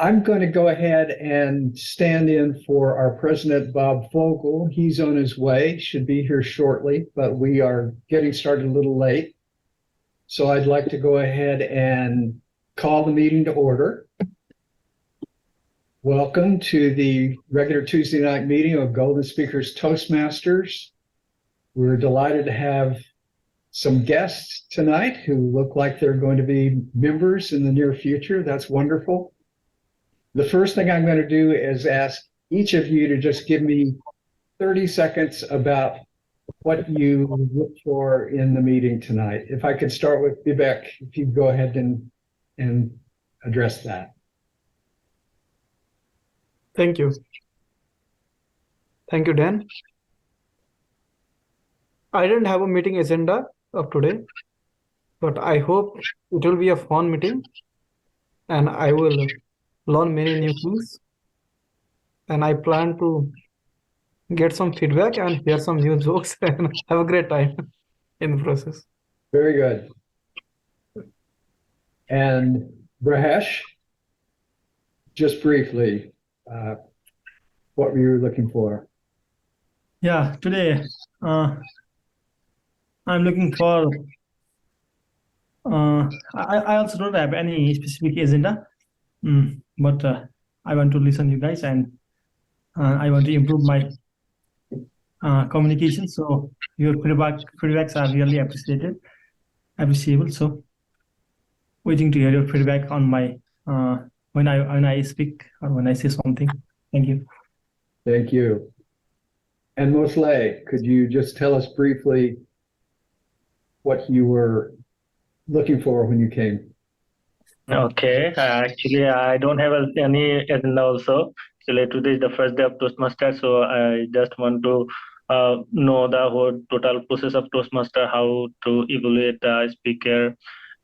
I'm going to go ahead and stand in for our president, Bob Fogel. He's on his way, should be here shortly, but we are getting started a little late. So I'd like to go ahead and call the meeting to order. Welcome to the regular Tuesday night meeting of Golden Speakers Toastmasters. We're delighted to have some guests tonight who look like they're going to be members in the near future. That's wonderful. The first thing I'm going to do is ask each of you to just give me 30 seconds about what you look for in the meeting tonight. If I could start with Vivek, if you go ahead and address that. Thank you. Thank you, Dan. I didn't have a meeting agenda of today, but I hope it will be a fun meeting and I will learn many new things. And I plan to get some feedback and hear some new jokes and have a great time in the process. Very good. And Brahesh, just briefly, what were you looking for? Yeah, today I'm looking for. I also don't have any specific agenda, but I want to listen you guys, and I want to improve my communication. So your feedbacks are really appreciable. So waiting to hear your feedback on my when I speak or when I say something. Thank you. Thank you. And Mosley, could you just tell us briefly what you were looking for when you came? Okay, actually, I don't have any agenda also. Actually, today is the first day of Toastmasters, so I just want to know the whole total process of Toastmaster, how to evaluate the speaker,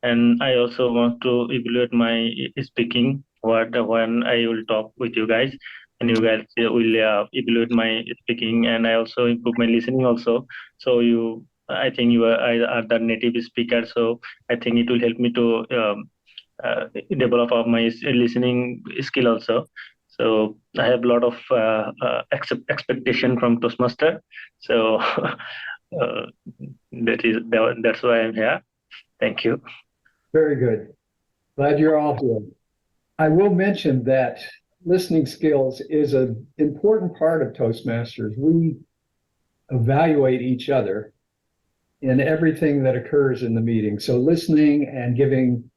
and I also want to evaluate my speaking, when I will talk with you guys, and you guys will evaluate my speaking, and I also improve my listening also. So I think you are the native speaker, so I think it will help me to develop my listening skill also. So I have a lot of expectation from Toastmaster. So that's why I'm here. Thank you. Very good. Glad you're all here. I will mention that listening skills is an important part of Toastmasters. We evaluate each other in everything that occurs in the meeting. So listening and giving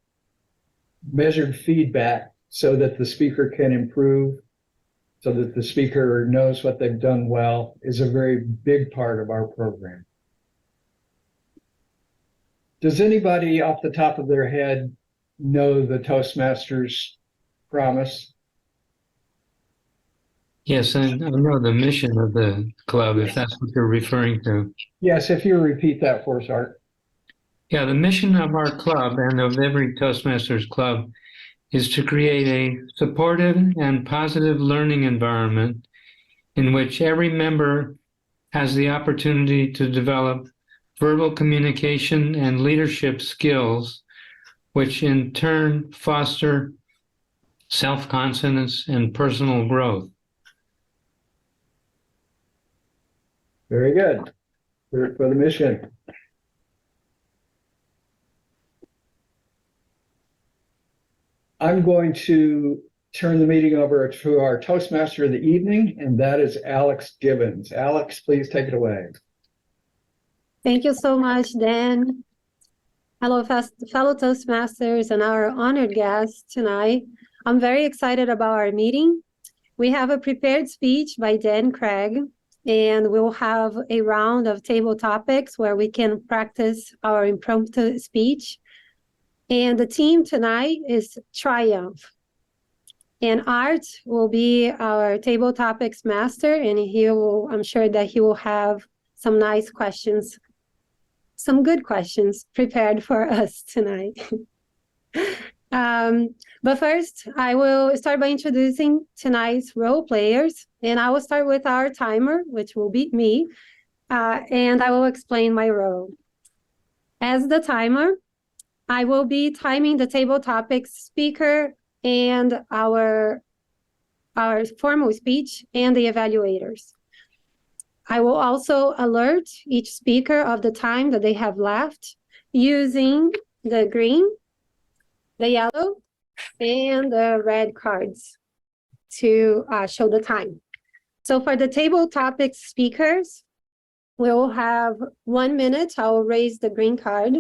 measured feedback so that the speaker can improve, so that the speaker knows what they've done well, is a very big part of our program. Does anybody off the top of their head know the Toastmasters promise? Yes, I know the mission of the club, if that's what you're referring to. Yes, if you repeat that for us, Art. Yeah, the mission of our club and of every Toastmasters club is to create a supportive and positive learning environment in which every member has the opportunity to develop verbal communication and leadership skills, which in turn foster self-confidence and personal growth. Very good. For the mission. I'm going to turn the meeting over to our Toastmaster of the evening, and that is Alex Gibbons. Alex, please take it away. Thank you so much, Dan. Hello, fellow Toastmasters and our honored guests tonight. I'm very excited about our meeting. We have a prepared speech by Dan Craig, and we'll have a round of table topics where we can practice our impromptu speech. And the team tonight is Triumph. And Art will be our table topics master, and I'm sure that he will have some nice questions, some good questions prepared for us tonight. But first, I will start by introducing tonight's role players, and I will start with our timer, which will be me, and I will explain my role. As the timer, I will be timing the table topics speaker and our formal speech and the evaluators. I will also alert each speaker of the time that they have left using the green, the yellow, and the red cards to show the time. So for the table topics speakers, we'll have 1 minute. I'll raise the green card.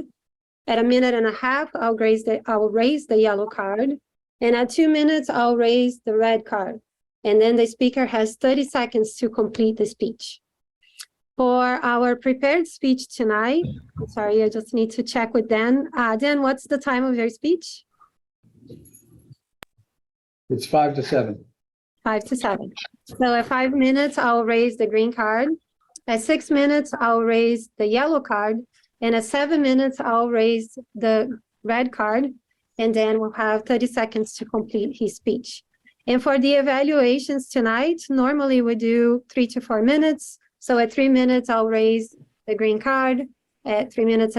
At 1.5 minutes, I'll raise the yellow card. And at 2 minutes, I'll raise the red card. And then the speaker has 30 seconds to complete the speech. For our prepared speech tonight, I'm sorry, I just need to check with Dan. Dan, what's the time of your speech? It's 5 to 7. 5 to 7. So at 5 minutes, I'll raise the green card. At 6 minutes, I'll raise the yellow card. And at 7 minutes, I'll raise the red card. And then we'll have 30 seconds to complete his speech. And for the evaluations tonight, normally we do 3 to 4 minutes. So at 3 minutes, I'll raise the green card. At 3.5 minutes,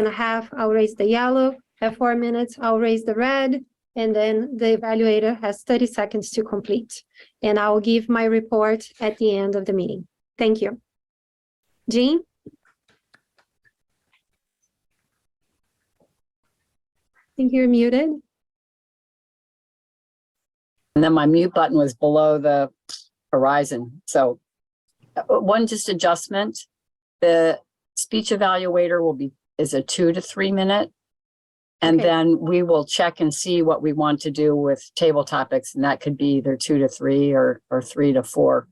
I'll raise the yellow. At 4 minutes, I'll raise the red. And then the evaluator has 30 seconds to complete. And I'll give my report at the end of the meeting. Thank you. Jean? I think you're muted. And then my mute button was below the horizon. So one just adjustment, the speech evaluator is a 2 to 3 minute. And Okay. then we will check and see what we want to do with table topics. And that could be either 2 to 3 or 3 to 4.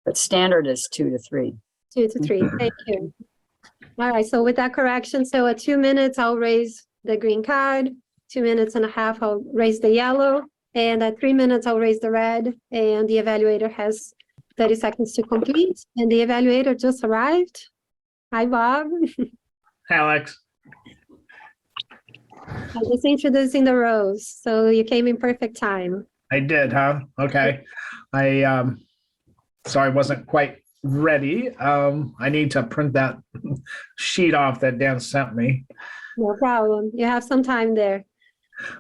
But standard is 2 to 3. 2 to 3. Thank you. All right. So with that correction, so at 2 minutes, I'll raise the green card. 2.5 minutes, I'll raise the yellow. And at 3 minutes, I'll raise the red. And the evaluator has 30 seconds to complete. And the evaluator just arrived. Hi, Bob. Alex. I'm just introducing the rows. So you came in perfect time. I did, huh? Okay. Sorry, wasn't quite ready. I need to print that sheet off that Dan sent me. No problem. You have some time there.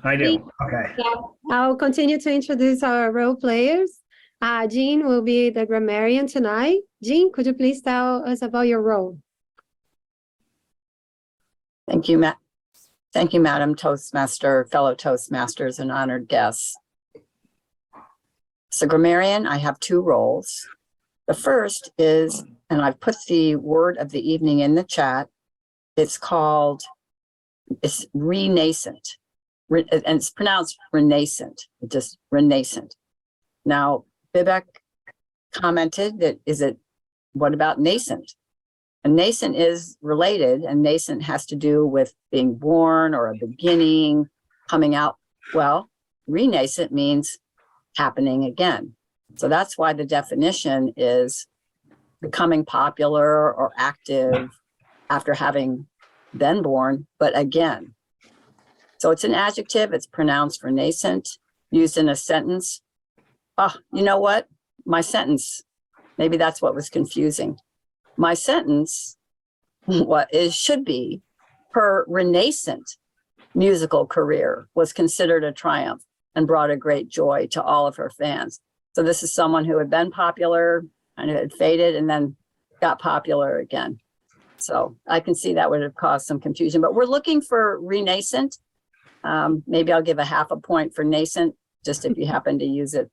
I do. Okay. Yeah, I'll continue to introduce our role players. Jean will be the grammarian tonight. Jean, could you please tell us about your role? Thank you, Matt. Thank you, Madam Toastmaster, fellow Toastmasters, and honored guests. As a grammarian, I have 2 roles. The first is, and I've put the word of the evening in the chat, it's renascent. And it's pronounced renascent, just renascent. Now, Vivek commented that, what about nascent? And nascent is related, and nascent has to do with being born or a beginning, coming out. Well, renascent means happening again. So that's why the definition is becoming popular or active after having been born, but again. So it's an adjective, it's pronounced renascent, used in a sentence. Oh, you know what? My sentence, maybe that's what was confusing. My sentence, should be, her renascent musical career was considered a triumph and brought a great joy to all of her fans. So this is someone who had been popular and had faded and then got popular again. So I can see that would have caused some confusion, but we're looking for renascent. Maybe I'll give a half a point for nascent, just if you happen to use it.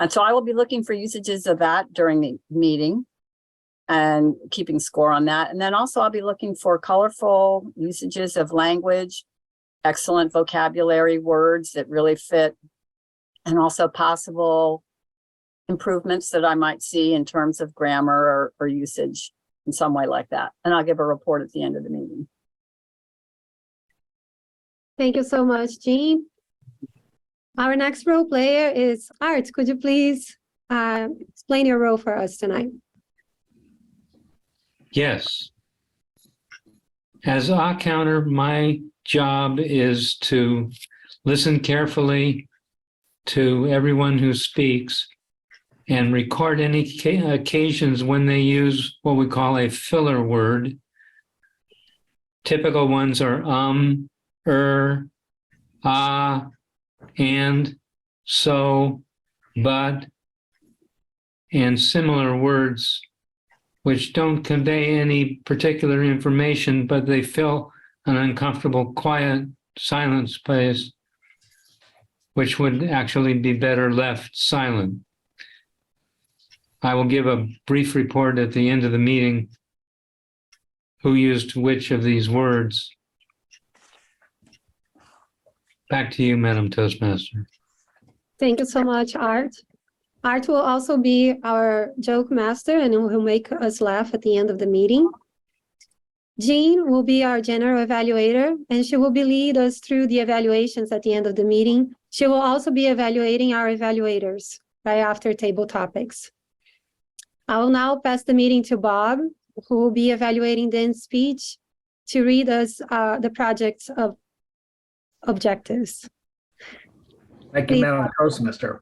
And so I will be looking for usages of that during the meeting and keeping score on that. And then also I'll be looking for colorful usages of language, excellent vocabulary words that really fit, and also possible improvements that I might see in terms of grammar or usage in some way like that. And I'll give a report at the end of the meeting. Thank you so much, Jean. Our next role player is Art. Could you please explain your role for us tonight? Yes. As a counter, my job is to listen carefully to everyone who speaks and record any occasions when they use what we call a filler word. Typical ones are ah, and, so, but, and similar words which don't convey any particular information, but they fill an uncomfortable, quiet, silent space, which would actually be better left silent. I will give a brief report at the end of the meeting who used which of these words. Back to you, Madam Toastmaster. Thank you so much, Art. Art will also be our joke master and will make us laugh at the end of the meeting. Jean will be our general evaluator, and she will lead us through the evaluations at the end of the meeting. She will also be evaluating our evaluators right after table topics. I will now pass the meeting to Bob, who will be evaluating Dan's speech to read us the project's objectives. Thank you, Please. Madam Toastmaster.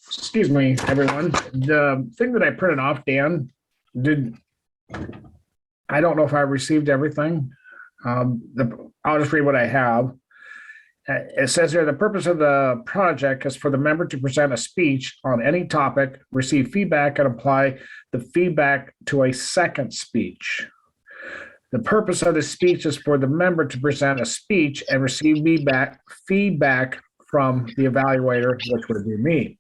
Excuse me, everyone. The thing that I printed off, Dan, I don't know if I received everything. I'll just read what I have. It says here, the purpose of the project is for the member to present a speech on any topic, receive feedback, and apply the feedback to a second speech. The purpose of the speech is for the member to present a speech and receive feedback from the evaluator, which would be me.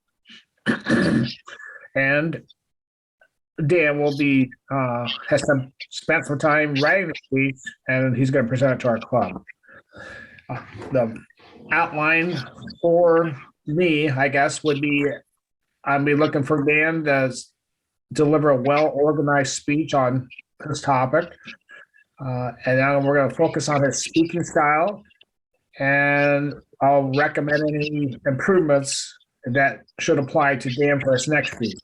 And Dan will be has spent some time writing the speech, and he's going to present it to our club. The outline for me, I guess, would be I'd be looking for Dan to deliver a well-organized speech on this topic. And then we're going to focus on his speaking style, and I'll recommend any improvements that should apply to Dan for his next speech.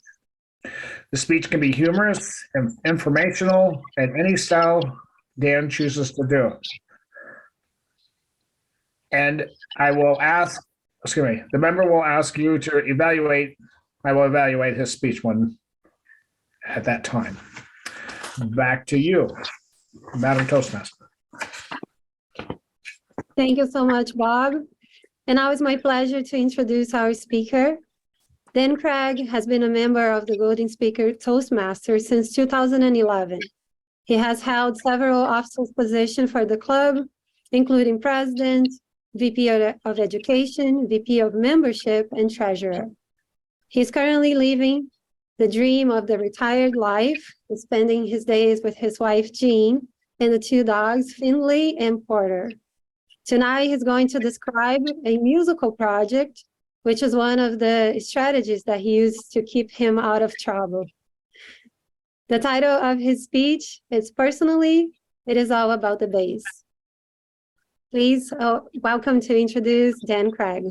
The speech can be humorous and informational in any style Dan chooses to do. And I will ask, the member will ask you to evaluate, I will evaluate his speech at that time. Back to you, Madam Toastmaster. Thank you so much, Bob. And now it's my pleasure to introduce our speaker. Dan Craig has been a member of the Golden Speaker Toastmasters since 2011. He has held several official positions for the club, including president, VP of Education, VP of Membership, and treasurer. He's currently living the dream of the retired life, spending his days with his wife, Jean, and the two dogs, Finley and Porter. Tonight, he's going to describe a musical project, which is one of the strategies that he used to keep him out of trouble. The title of his speech is Personally, It Is All About the Bass. Please welcome to introduce Dan Craig.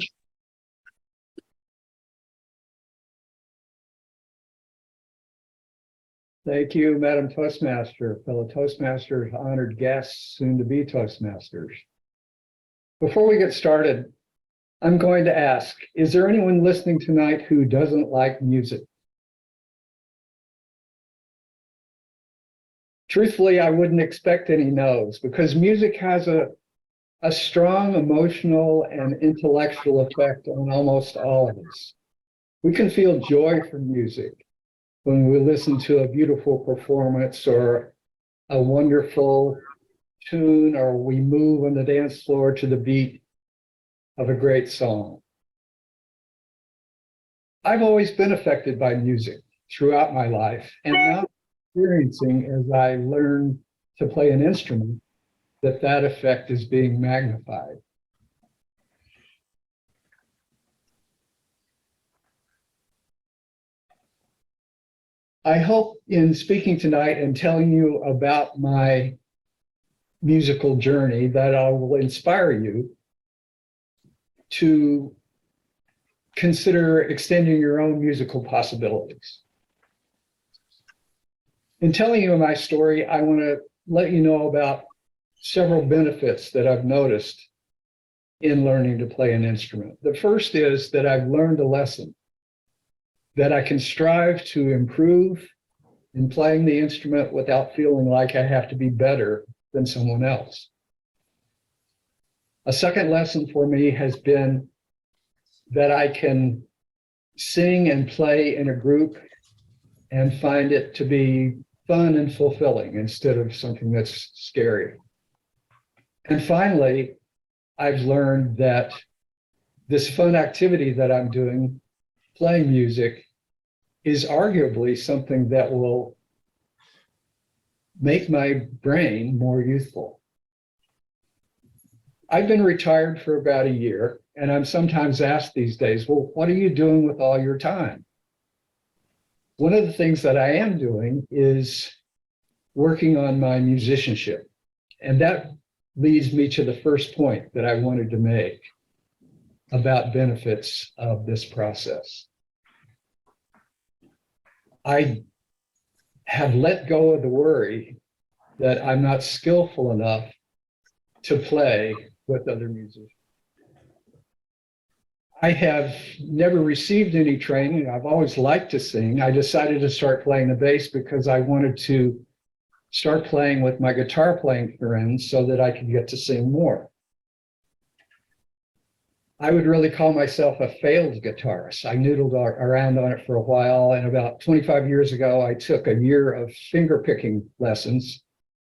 Thank you, Madam Toastmaster, fellow Toastmasters, honored guests, soon to be Toastmasters. Before we get started, I'm going to ask, is there anyone listening tonight who doesn't like music? Truthfully, I wouldn't expect any no's because music has a strong emotional and intellectual effect on almost all of us. We can feel joy from music when we listen to a beautiful performance or a wonderful tune, or we move on the dance floor to the beat of a great song. I've always been affected by music throughout my life, and now experiencing as I learn to play an instrument, that effect is being magnified. I hope in speaking tonight and telling you about my musical journey that I will inspire you to consider extending your own musical possibilities. In telling you my story, I want to let you know about several benefits that I've noticed in learning to play an instrument. The first is that I've learned a lesson that I can strive to improve in playing the instrument without feeling like I have to be better than someone else. A second lesson for me has been that I can sing and play in a group and find it to be fun and fulfilling instead of something that's scary. And finally, I've learned that this fun activity that I'm doing, playing music, is arguably something that will make my brain more youthful. I've been retired for about a year, and I'm sometimes asked these days, well, what are you doing with all your time? One of the things that I am doing is working on my musicianship. And that leads me to the first point that I wanted to make about benefits of this process. I have let go of the worry that I'm not skillful enough to play with other musicians. I have never received any training. I've always liked to sing. I decided to start playing the bass because I wanted to start playing with my guitar playing friends so that I could get to sing more. I would really call myself a failed guitarist. I noodled around on it for a while, and about 25 years ago, I took a year of finger picking lessons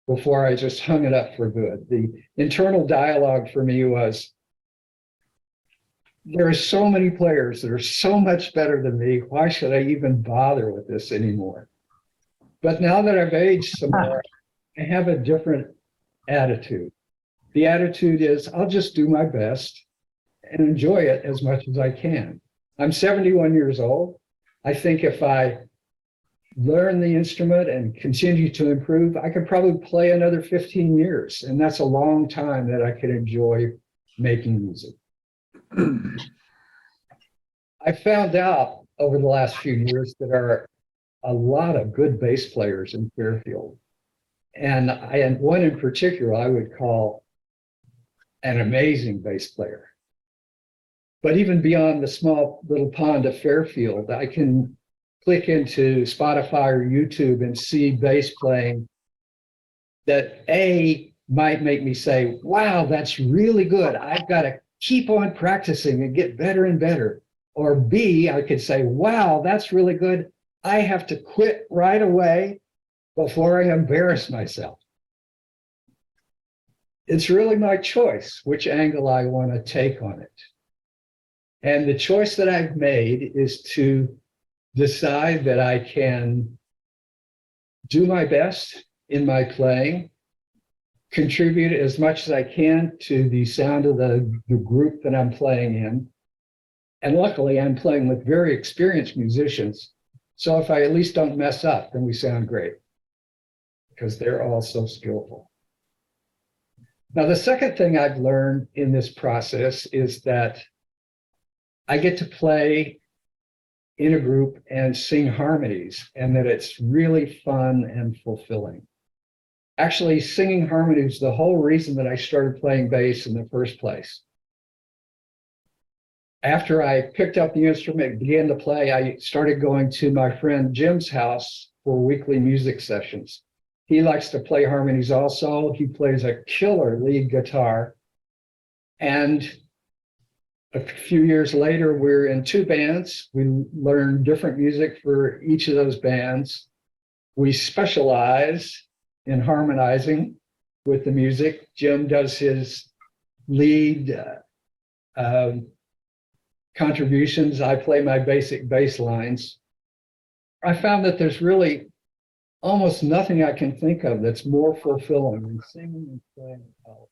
before I just hung it up for good. The internal dialogue for me was, there are so many players that are so much better than me. Why should I even bother with this anymore? But now that I've aged some more, I have a different attitude. The attitude is, I'll just do my best and enjoy it as much as I can. I'm 71 years old. I think if I learn the instrument and continue to improve, I could probably play another 15 years. And that's a long time that I could enjoy making music. I found out over the last few years that there are a lot of good bass players in Fairfield. And one in particular I would call an amazing bass player. But even beyond the small little pond of Fairfield, I can click into Spotify or YouTube and see bass playing that might make me say, wow, that's really good. I've got to keep on practicing and get better and better. Or B, I could say, wow, that's really good. I have to quit right away before I embarrass myself. It's really my choice which angle I want to take on it. And the choice that I've made is to decide that I can do my best in my playing, contribute as much as I can to the sound of the group that I'm playing in. And luckily, I'm playing with very experienced musicians. So if I at least don't mess up, then we sound great because they're all so skillful. Now, the second thing I've learned in this process is that I get to play in a group and sing harmonies, and that it's really fun and fulfilling. Actually, singing harmonies is the whole reason that I started playing bass in the first place. After I picked up the instrument and began to play, I started going to my friend Jim's house for weekly music sessions. He likes to play harmonies also. He plays a killer lead guitar. And a few years later, we're in two bands. We learn different music for each of those bands. We specialize in harmonizing with the music. Jim does his lead contributions. I play my basic bass lines. I found that there's really almost nothing I can think of that's more fulfilling than singing and playing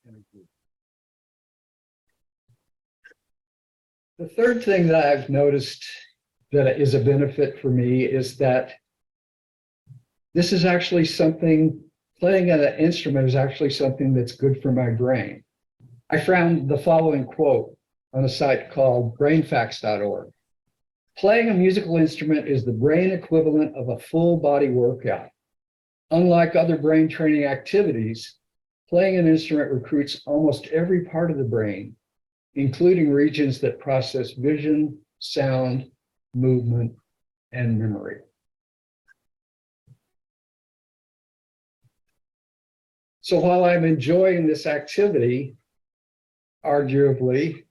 in a group. The third thing that I've noticed that is a benefit for me is that this is actually something, playing an instrument is actually something that's good for my brain. I found the following quote on a site called brainfacts.org. Playing a musical instrument is the brain equivalent of a full body workout. Unlike other brain training activities, playing an instrument recruits almost every part of the brain, including regions that process vision, sound, movement, and memory. So while I'm enjoying this activity, arguably,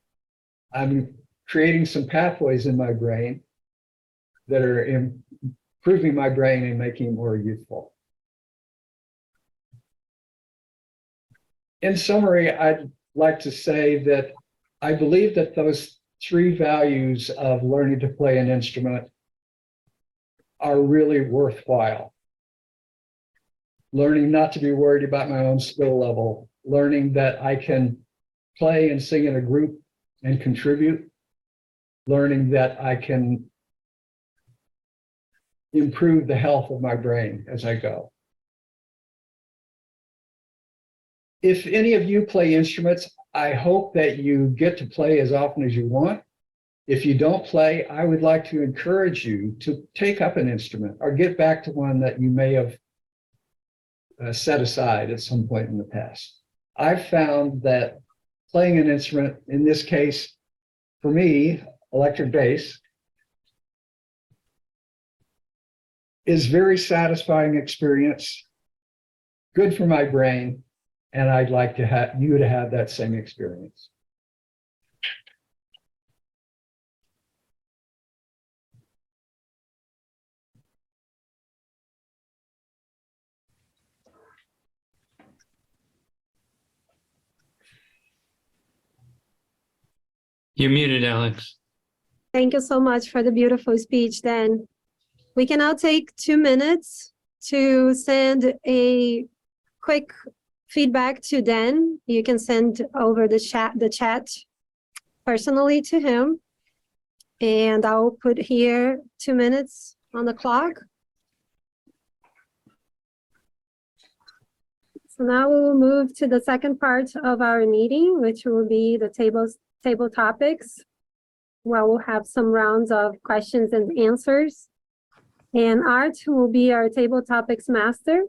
I'm creating some pathways in my brain that are improving my brain and making it more youthful. In summary, I'd like to say that I believe that those three values of learning to play an instrument are really worthwhile. Learning not to be worried about my own skill level, learning that I can play and sing in a group and contribute, learning that I can improve the health of my brain as I go. If any of you play instruments, I hope that you get to play as often as you want. If you don't play, I would like to encourage you to take up an instrument or get back to one that you may have set aside at some point in the past. I've found that playing an instrument, in this case, for me, electric bass, is very satisfying experience, good for my brain, and I'd like to have you to have that same experience. You're muted, Alex. Thank you so much for the beautiful speech, Dan. We can now take 2 minutes to send a quick feedback to Dan. You can send over the chat personally to him. And I'll put here 2 minutes on the clock. So now we will move to the second part of our meeting, which will be the table topics, where we'll have some rounds of questions and answers. And Art will be our table topics master.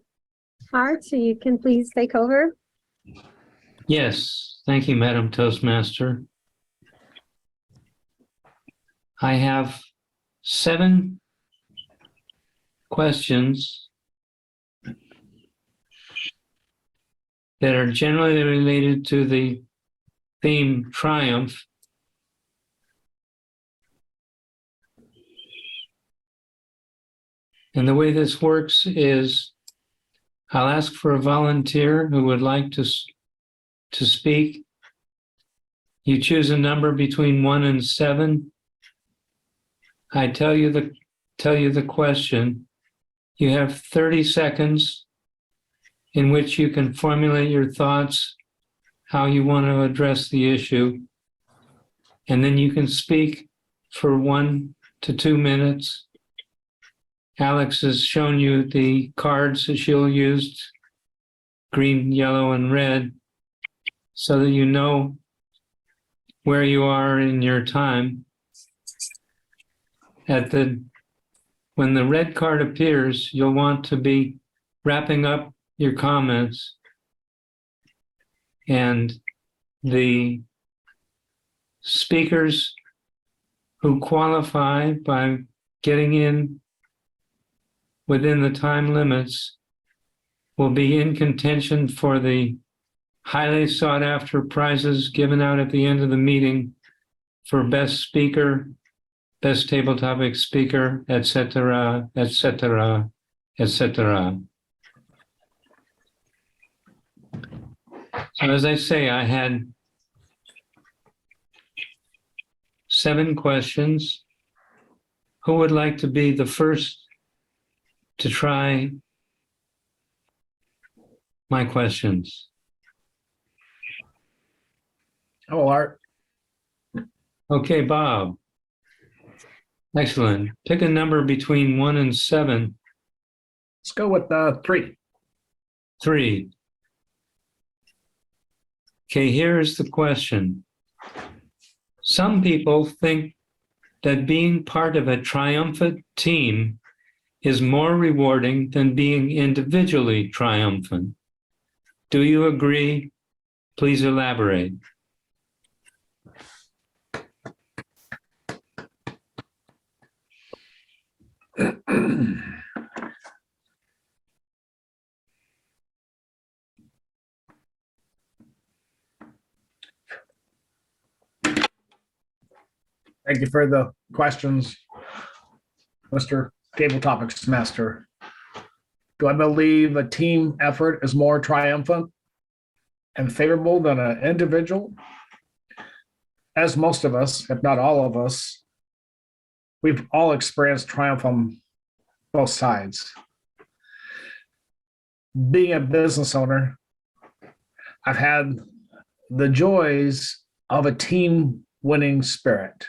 Art, you can please take over. Yes, thank you, Madam Toastmaster. I have 7 questions that are generally related to the theme triumph. And the way this works is I'll ask for a volunteer who would like to speak. You choose a number between 1 and 7. I tell you the question. You have 30 seconds in which you can formulate your thoughts, how you want to address the issue. And then you can speak for 1 to 2 minutes. Alex has shown you the cards that she'll use, green, yellow, and red, so that you know where you are in your time. When the red card appears, you'll want to be wrapping up your comments, and the speakers who qualify by getting in within the time limits will be in contention for the highly sought after prizes given out at the end of the meeting for best speaker, best table topic speaker, etc., etc., etc. So as I say, I had 7 questions. Who would like to be the first to try my questions? Oh, Art. Okay, Bob. Excellent. Pick a number between 1 and 7. Let's go with 3. 3. Okay, here's the question. Some people think that being part of a triumphant team is more rewarding than being individually triumphant. Do you agree? Please elaborate. Thank you for the questions, Mr. Table Topics Master. Do I believe a team effort is more triumphant and favorable than an individual? As most of us, if not all of us, we've all experienced triumph on both sides. Being a business owner, I've had the joys of a team winning spirit.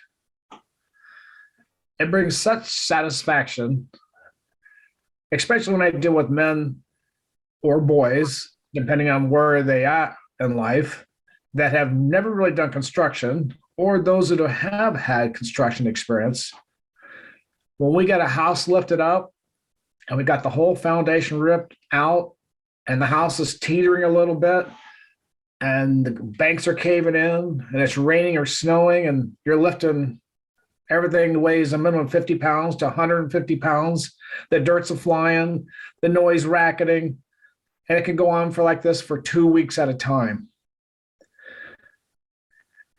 It brings such satisfaction, especially when I deal with men or boys, depending on where they are in life, that have never really done construction, or those that have had construction experience. When we got a house lifted up and we got the whole foundation ripped out and the house is teetering a little bit and the banks are caving in and it's raining or snowing and you're lifting everything that weighs a minimum of 50 pounds to 150 pounds, the dirt's a flying, the noise racketing, and it can go on for like this for 2 weeks at a time.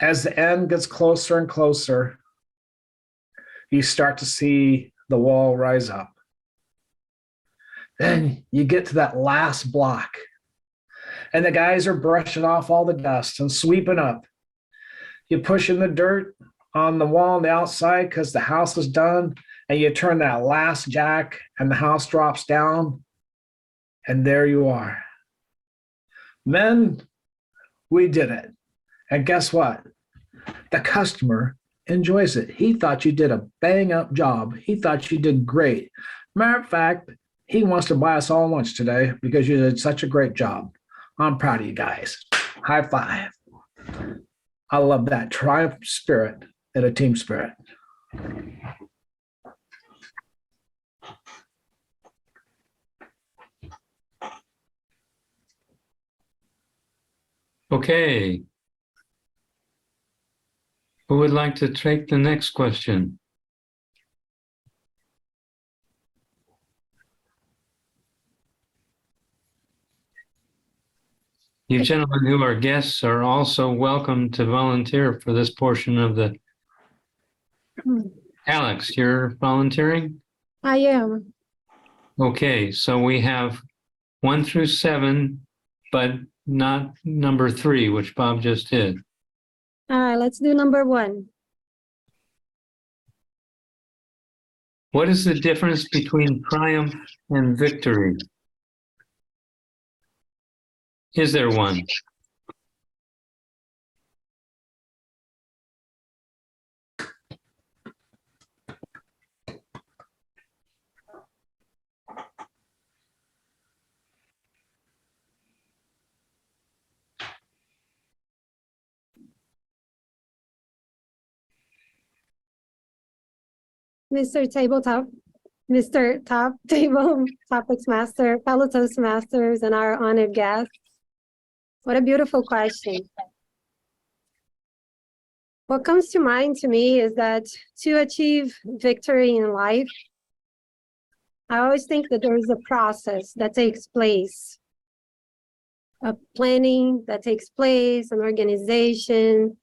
As the end gets closer and closer, you start to see the wall rise up. Then you get to that last block, and the guys are brushing off all the dust and sweeping up. You push in the dirt on the wall on the outside because the house is done, and you turn that last jack, and the house drops down, and there you are. Men, we did it. And guess what? The customer enjoys it. He thought you did a bang up job. He thought you did great. Matter of fact, he wants to buy us all lunch today because you did such a great job. I'm proud of you guys. High five. I love that triumph spirit and a team spirit. Okay. Who would like to take the next question? You gentlemen who are guests are also welcome to volunteer for this portion of the. Alex, you're volunteering? I am. Okay, so we have 1 through 7, but not number 3, which Bob just did. All right, let's do number 1. What is the difference between triumph and victory? Is there one? Mr. Top Table Topics Master, fellow Toastmasters, and our honored guests. What a beautiful question. What comes to mind to me is that to achieve victory in life, I always think that there is a process that takes place, a planning that takes place, an organization,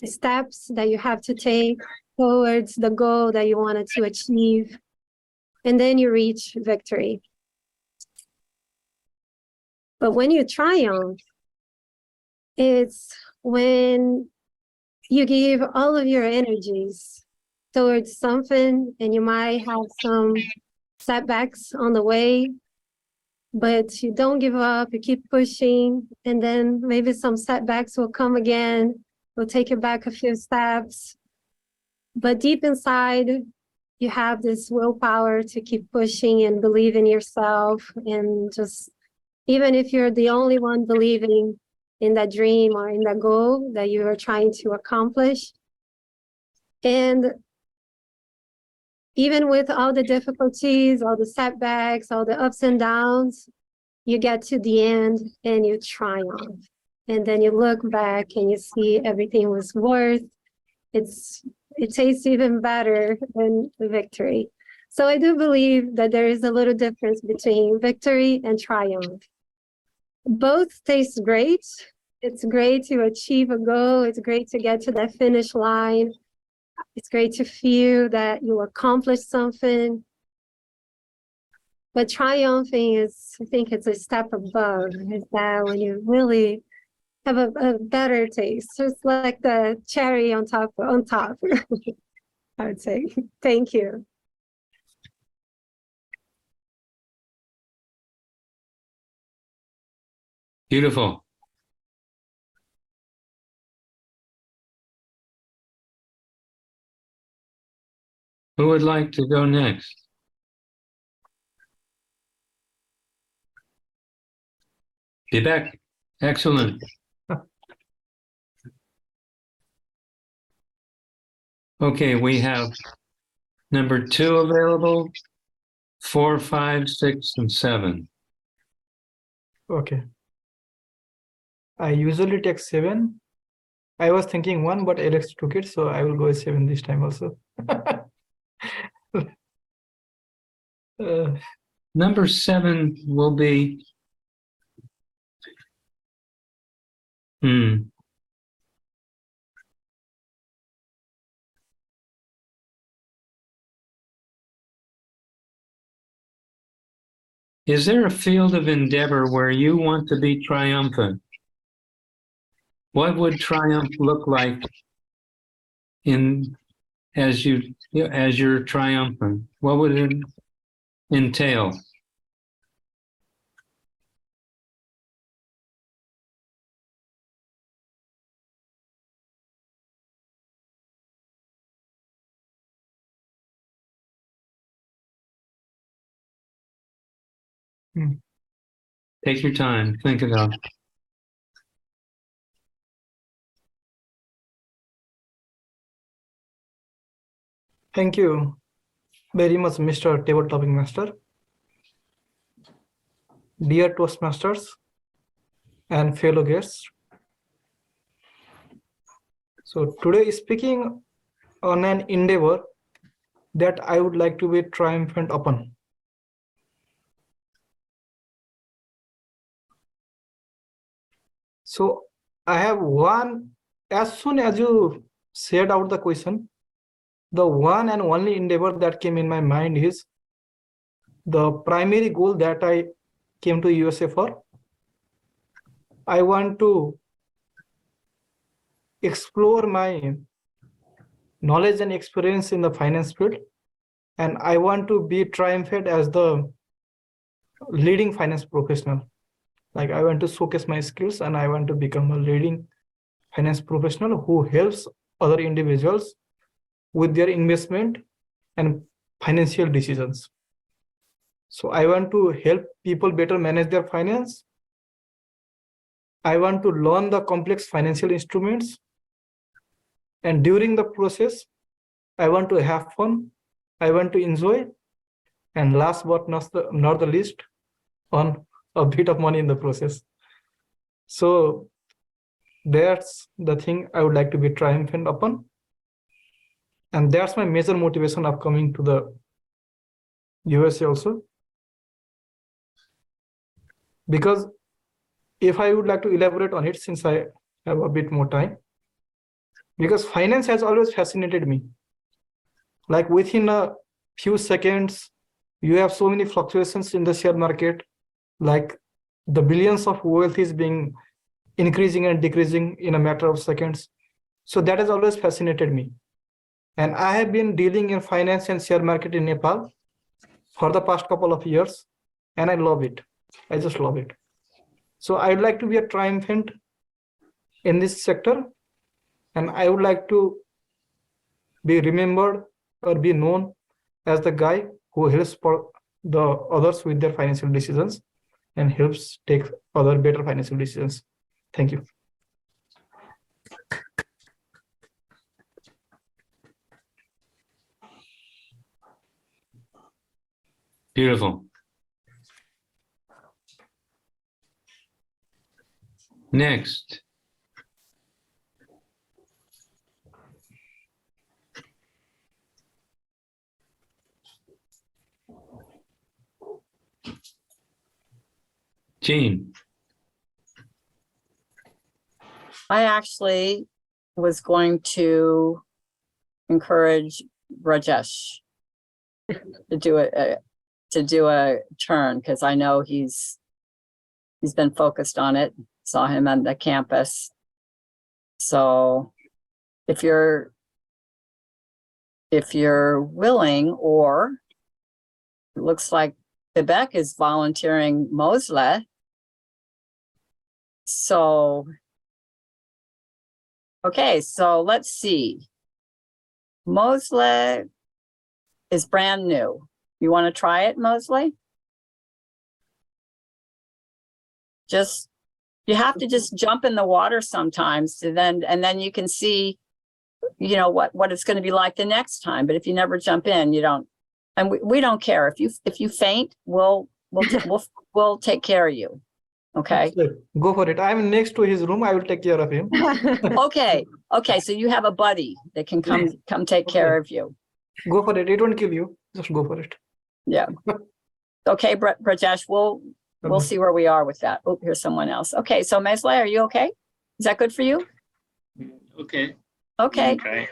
steps that you have to take towards the goal that you wanted to achieve, and then you reach victory. But when you triumph, it's when you give all of your energies towards something and you might have some setbacks on the way, but you don't give up, you keep pushing, and then maybe some setbacks will come again, will take you back a few steps. But deep inside, you have this willpower to keep pushing and believe in yourself. And just, even if you're the only one believing in that dream or in that goal that you are trying to accomplish. And even with all the difficulties, all the setbacks, all the ups and downs, you get to the end and you triumph. And then you look back and you see everything was worth. It tastes even better than the victory. So I do believe that there is a little difference between victory and triumph. Both taste great, It's great to achieve a goal. It's great to get to that finish line. It's great to feel that you accomplished something. But triumphing is, I think it's a step above. Is that when you really have a better taste, just like the cherry on top, I would say. Thank you. Beautiful. Who would like to go next? Vivek, excellent. Okay, we have number 2 available, 4, 5, 6, and 7. Okay. I usually take 7. I was thinking 1, but Alex took it, so I will go with 7 this time also. Number 7 will be Is there a field of endeavor where you want to be triumphant? What would triumph look like as you're triumphant? What would it entail? Take your time, think it up. Thank you very much, Mr. Table Topping Master. Dear Toastmasters and fellow guests. So today speaking on an endeavor that I would like to be triumphant upon. So I have one, as soon as you said out the question, the one and only endeavor that came in my mind is the primary goal that I came to USA for. I want to explore my knowledge and experience in the finance field, and I want to be triumphant as the leading finance professional. Like I want to showcase my skills and I want to become a leading finance professional who helps other individuals with their investment and financial decisions. So I want to help people better manage their finance. I want to learn the complex financial instruments. And during the process, I want to have fun. I want to enjoy. And last but not the least, earn a bit of money in the process. So that's the thing I would like to be triumphant upon. And that's my major motivation of coming to the USA also. Because if I would like to elaborate on it, since I have a bit more time, because finance has always fascinated me. Like within a few seconds, you have so many fluctuations in the share market, like the billions of wealth is being increasing and decreasing in a matter of seconds. So that has always fascinated me. And I have been dealing in finance and share market in Nepal for the past couple of years, and I love it. I just love it. So I'd like to be a triumphant in this sector, and I would like to be remembered or be known as the guy who helps for the others with their financial decisions and helps take other better financial decisions. Thank you. Beautiful. Next. Jean. I actually was going to encourage Rajesh to do a turn, because I know he's been focused on it. Saw him on the campus. So if you're willing, or it looks like Vivek is volunteering Mosley. So, okay, so let's see. Mosley is brand new. You want to try it, Mosley? You have to just jump in the water sometimes and then you can see, what it's going to be like the next time. But if you never jump in, you don't, and we don't care. If you faint, we'll take care of you. Okay. Go for it. I'm next to his room. I will take care of him. Okay. So you have a buddy that can come take care of you. Go for it. It won't kill you. Just go for it. Yeah. Okay, Brajesh, we'll see where we are with that. Oh, here's someone else. Okay, so Mesley, are you okay? Is that good for you? Okay. Okay. Okay.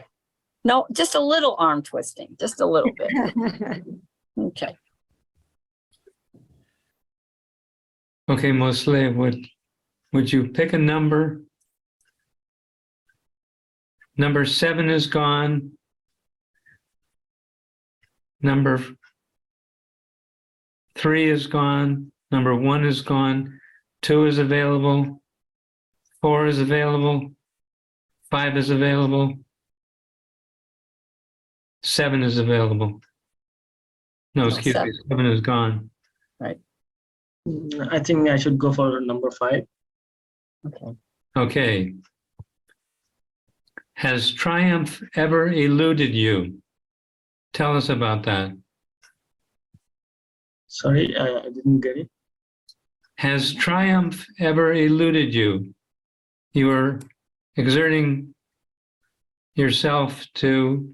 No, just a little arm twisting, just a little bit. Okay. Okay, Mosley, would you pick a number? Number 7 is gone. Number 3 is gone. Number 1 is gone. 2 is available. 4 is available. 5 is available. 7 is available. No, excuse me, 7 is gone. Right. I think I should go for number 5. Okay. Okay. Has triumph ever eluded you? Tell us about that. Sorry, I didn't get it. Has triumph ever eluded you? You were exerting yourself to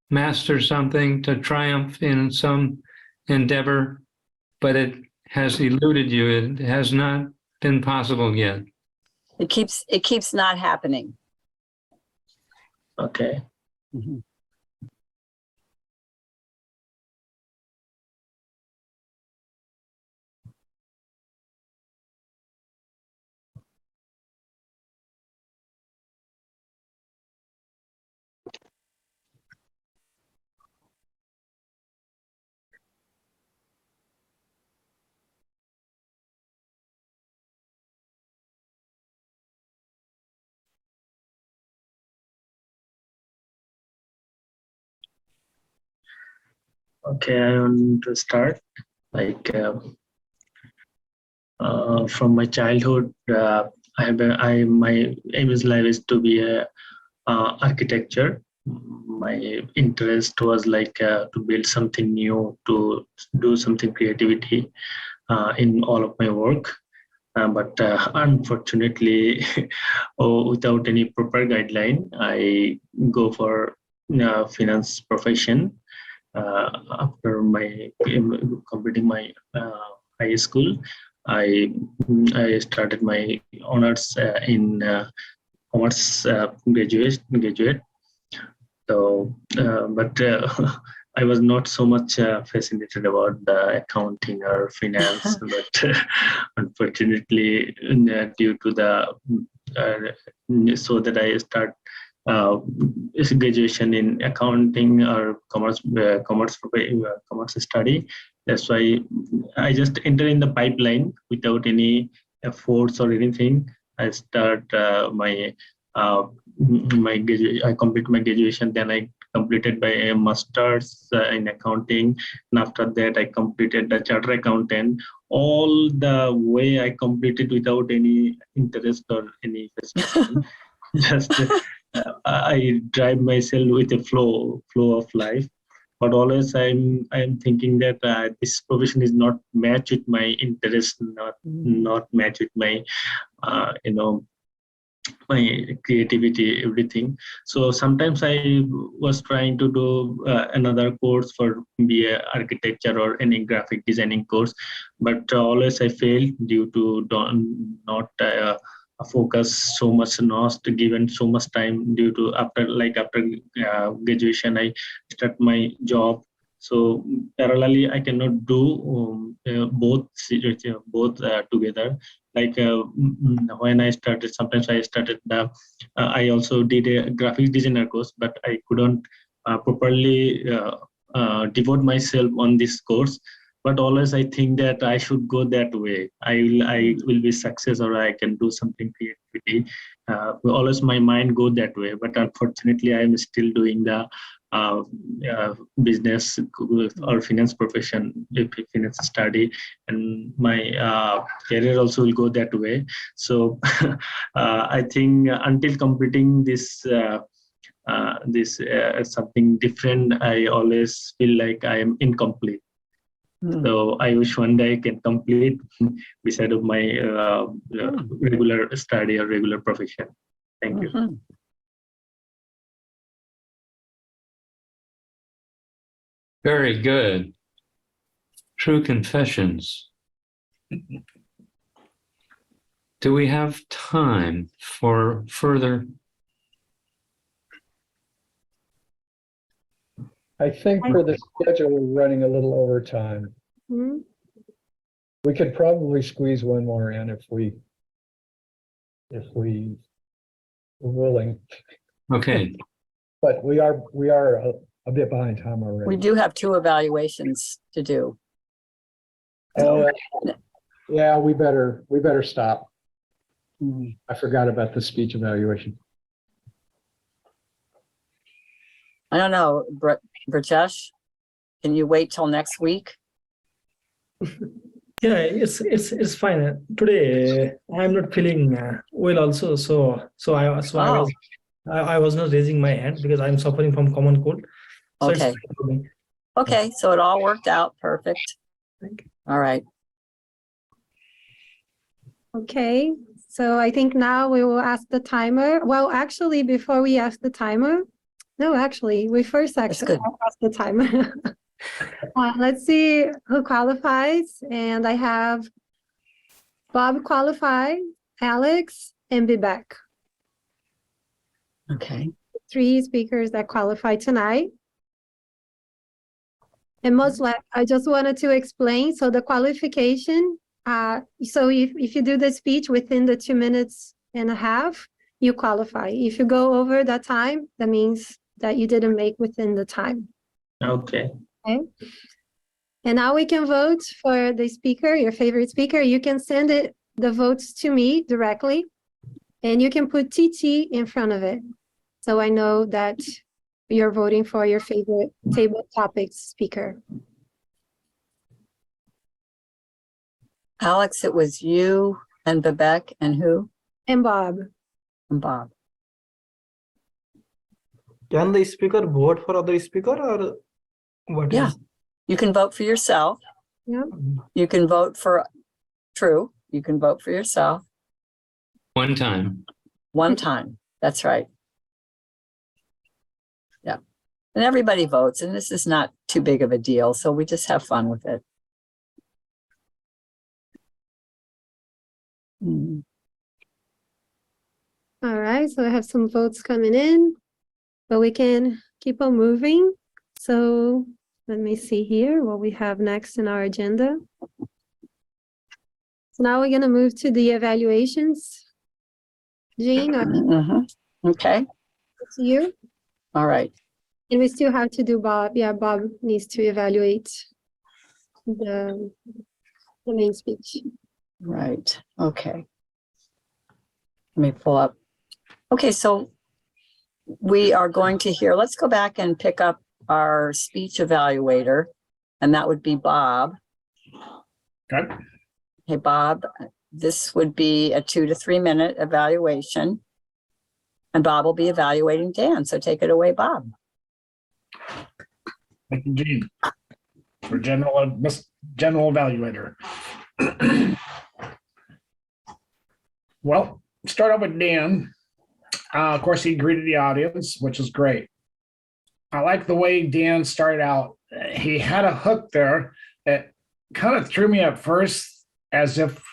master something, to triumph in some endeavor, but it has eluded you. It has not been possible yet. It keeps not happening. Okay. Mhm. Okay, I want to start. From my childhood, my aim in life is to be a architecture. My interest was to build something new, to do something creativity in all of my work. But unfortunately, without any proper guideline, I go for finance profession. After completing my high school, I started my honors in commerce graduate. So, but I was not so much fascinated about the accounting or finance, but unfortunately, due to the so that I start graduation in accounting or commerce study. That's why I just enter in the pipeline without any efforts or anything. I start I complete my graduation, then I completed by a master's in accounting, and after that I completed the chartered accountant. All the way I completed without any interest or any fascination. Just I drive myself with a flow of life. But always I'm thinking that this profession is not matched with my interest, not matched with my my creativity, everything. So sometimes I was trying to do another course for be a architecture or any graphic designing course, but always I failed due to not focus so much, not given so much time due to after graduation I start my job. So parallelly I cannot do both together. When I started, sometimes I started I also did a graphic designer course, but I couldn't properly devote myself on this course. But always I think that I should go that way. I will be success, or I can do something creativity. Always my mind go that way. But unfortunately, I am still doing the business or finance profession, finance study, and my career also will go that way. So I think until completing this. Something different, I always feel like I am incomplete. So I wish one day I can complete beside of my regular study or regular profession. Thank you. Mhm. Very good. True confessions. Do we have time for further? I think for the schedule, we're running a little over time. Hmm? We could probably squeeze one more in if we were willing, Okay, but we are a bit behind time already. We do have 2 evaluations to do. Oh, yeah, we better stop. Mhm. I forgot about the speech evaluation. I don't know, Brajesh, can you wait till next week? Yeah, it's fine. Today I'm not feeling well also, so I was not raising my hand because I'm suffering from common cold. So it's Okay. fine for me. Okay, so it all worked out perfect. Thank you. All right. Okay, so I think now we will ask the timer. Well, actually, before we ask the timer, no, actually, we first actually good. ask the timer. Let's see who qualifies. And I have Bob qualified, Alex, and Vivek. Okay. 3 speakers that qualify tonight. And most like I just wanted to explain. So the qualification, so if you do the speech within the 2 minutes and a half, you qualify. If you go over that time, that means that you didn't make within the time. Okay. Okay. And now we can vote for the speaker, your favorite speaker. You can send the votes to me directly, and you can put TT in front of it. So I know that you're voting for your favorite table topics speaker. Alex, it was you and Vivek and who? And Bob. And Bob. Can the speaker vote for other speaker or what Yeah. is? You can vote for yourself. Yeah. You can vote for True. You can vote for yourself one time. one time. That's right. Yeah. And everybody votes, and this is not too big of a deal. So we just have fun with it. Mm. All right, so I have some votes coming in, but we can keep on moving. So let me see here what we have next in our agenda. So now we're going to move to the evaluations. Jean, Mhm. Okay. to you. All right. And we still have to do Bob. Yeah, Bob needs to evaluate the main speech. Right. Okay. Let me pull up. Okay, so we are going to hear, let's go back and pick up our speech evaluator, and that would be Bob. Okay. Hey, Bob, this would be a 2 to 3 minute evaluation. And Bob will be evaluating Dan. So take it away, Bob. Thank you, Jean, for general evaluator. Well, start off with Dan. Of course, he greeted the audience, which is great. I like the way Dan started out. He had a hook there that kind of threw me at first, as if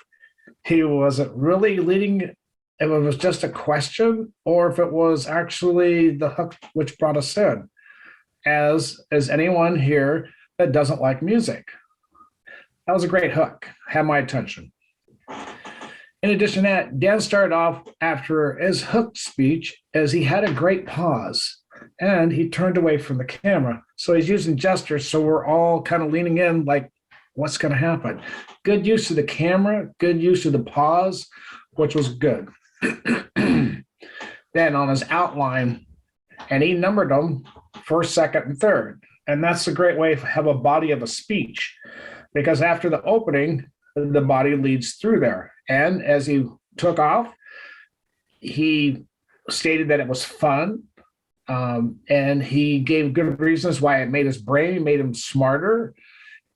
he wasn't really leading if it was just a question or if it was actually the hook which brought us in, as anyone here that doesn't like music. That was a great hook, had my attention. In addition to that, Dan started off after his hook speech as he had a great pause and he turned away from the camera. So he's using gestures, so we're all kind of leaning in like, what's going to happen? Good use of the camera, good use of the pause, which was good. Then on his outline, and he numbered them first, second, and third. And that's a great way to have a body of a speech, because after the opening, the body leads through there. And as he took off, he stated that it was fun. And he gave good reasons why it made his brain, made him smarter,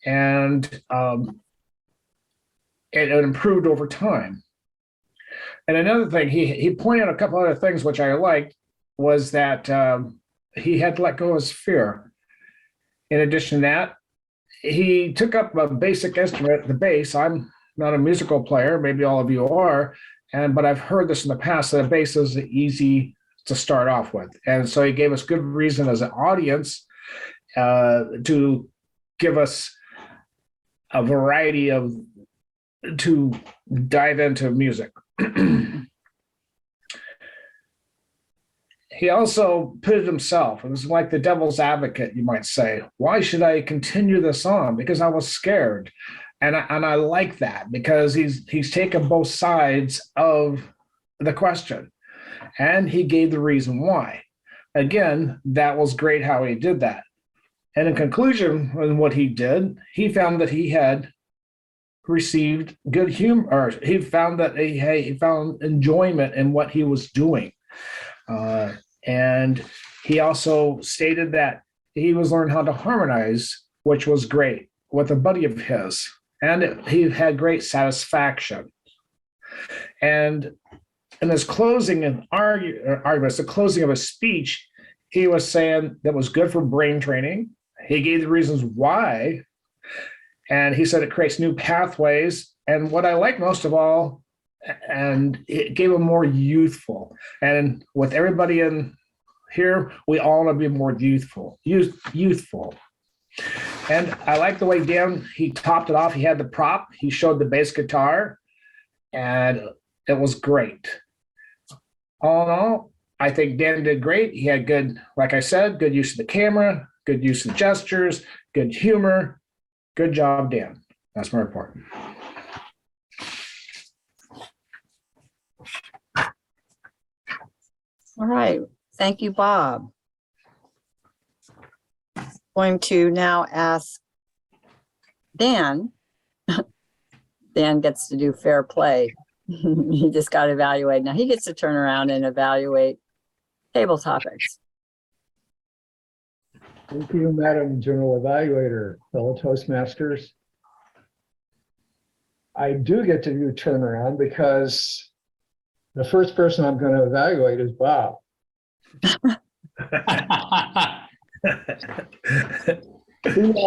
and it improved over time. And another thing, he pointed out a couple other things which I liked, was that he had to let go of his fear. In addition to that, he took up a basic instrument, the bass. I'm not a musical player, maybe all of you are, but I've heard this in the past, that a bass is easy to start off with. And so he gave us good reason as an audience to give us a variety to dive into music. He also put it himself. It was like the devil's advocate, you might say. Why should I continue this on? Because I was scared. And I like that, because he's taken both sides of the question. And he gave the reason why. Again, that was great how he did that. And in conclusion, in what he did, he found that he had received good humor, or he found that he found enjoyment in what he was doing. And he also stated that he was learning how to harmonize, which was great, with a buddy of his. And he had great satisfaction. And in his closing and arguments, the closing of his speech, he was saying that was good for brain training. He gave the reasons why. And he said it creates new pathways. And what I like most of all, and it gave him more youthful. And with everybody in here, we all want to be more youthful. And I like the way Dan, he topped it off. He had the prop. He showed the bass guitar. And it was great. All in all, I think Dan did great. He had good, like I said, good use of the camera, good use of gestures, good humor. Good job, Dan. That's my report. All right. Thank you, Bob. Going to now ask Dan. Dan gets to do fair play. He just got evaluated. Now he gets to turn around and evaluate table topics. Thank you, Madam General Evaluator, fellow Toastmasters. I do get to do turnaround because the first person I'm going to evaluate is Bob. He got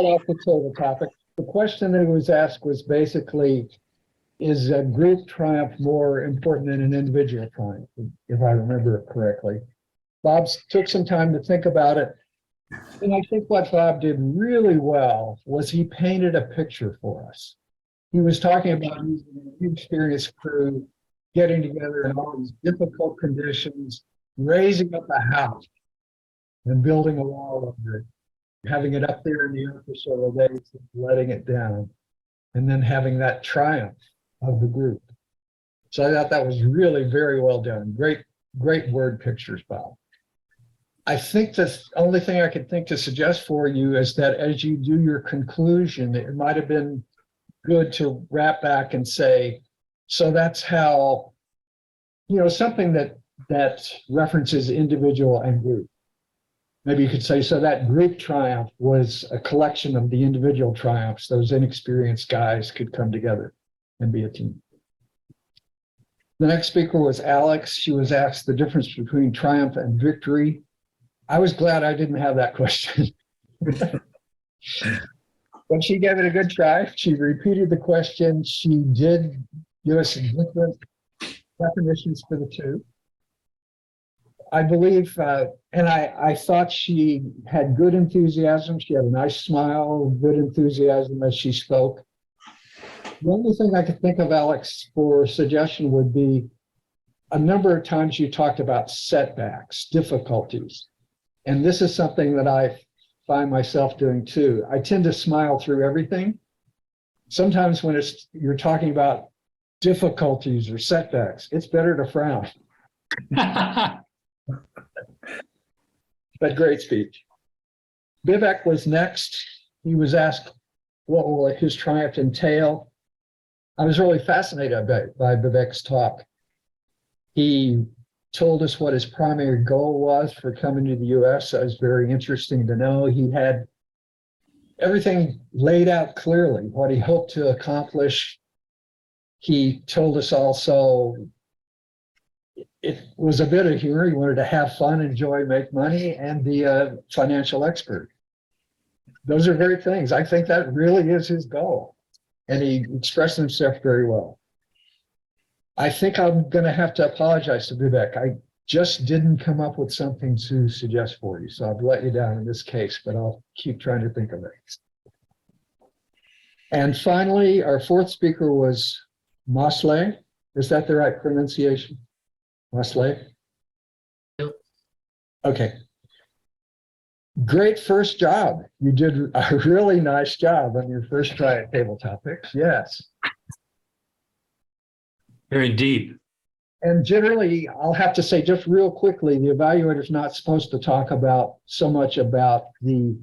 off the table topic. The question that was asked was basically, is a group triumph more important than an individual triumph, if I remember it correctly? Bob took some time to think about it. And I think what Bob did really well was he painted a picture for us. He was talking about using an experienced crew, getting together in all these difficult conditions, raising up a house and building a wall over it, having it up there in the air for several days, letting it down, and then having that triumph of the group. So I thought that was really very well done. Great word pictures, Bob. I think the only thing I could think to suggest for you is that as you do your conclusion, it might have been good to wrap back and say, so that's how, something that references individual and group. Maybe you could say, so that group triumph was a collection of the individual triumphs. Those inexperienced guys could come together and be a team. The next speaker was Alex. She was asked the difference between triumph and victory. I was glad I didn't have that question. But she gave it a good try. She repeated the question. She did give us a different definitions for the two. I believe, and I thought she had good enthusiasm. She had a nice smile, good enthusiasm as she spoke. The only thing I could think of, Alex, for suggestion would be a number of times you talked about setbacks, difficulties. And this is something that I find myself doing too. I tend to smile through everything. Sometimes when you're talking about difficulties or setbacks, it's better to frown. But great speech. Vivek was next. He was asked what will his triumph entail. I was really fascinated by Vivek's talk. He told us what his primary goal was for coming to the US. That was very interesting to know. He had everything laid out clearly, what he hoped to accomplish. He told us also it was a bit of humor. He wanted to have fun, enjoy, make money, and be a financial expert. Those are great things. I think that really is his goal. And he expressed himself very well. I think I'm going to have to apologize to Vivek. I just didn't come up with something to suggest for you. So I've let you down in this case, but I'll keep trying to think of it. And finally, our fourth speaker was Mosley. Is that the right pronunciation? Mosley? Yep. Okay. Great first job. You did a really nice job on your first try at Table Topics. Yes. Very deep. And generally, I'll have to say just real quickly, the evaluator is not supposed to talk about so much about the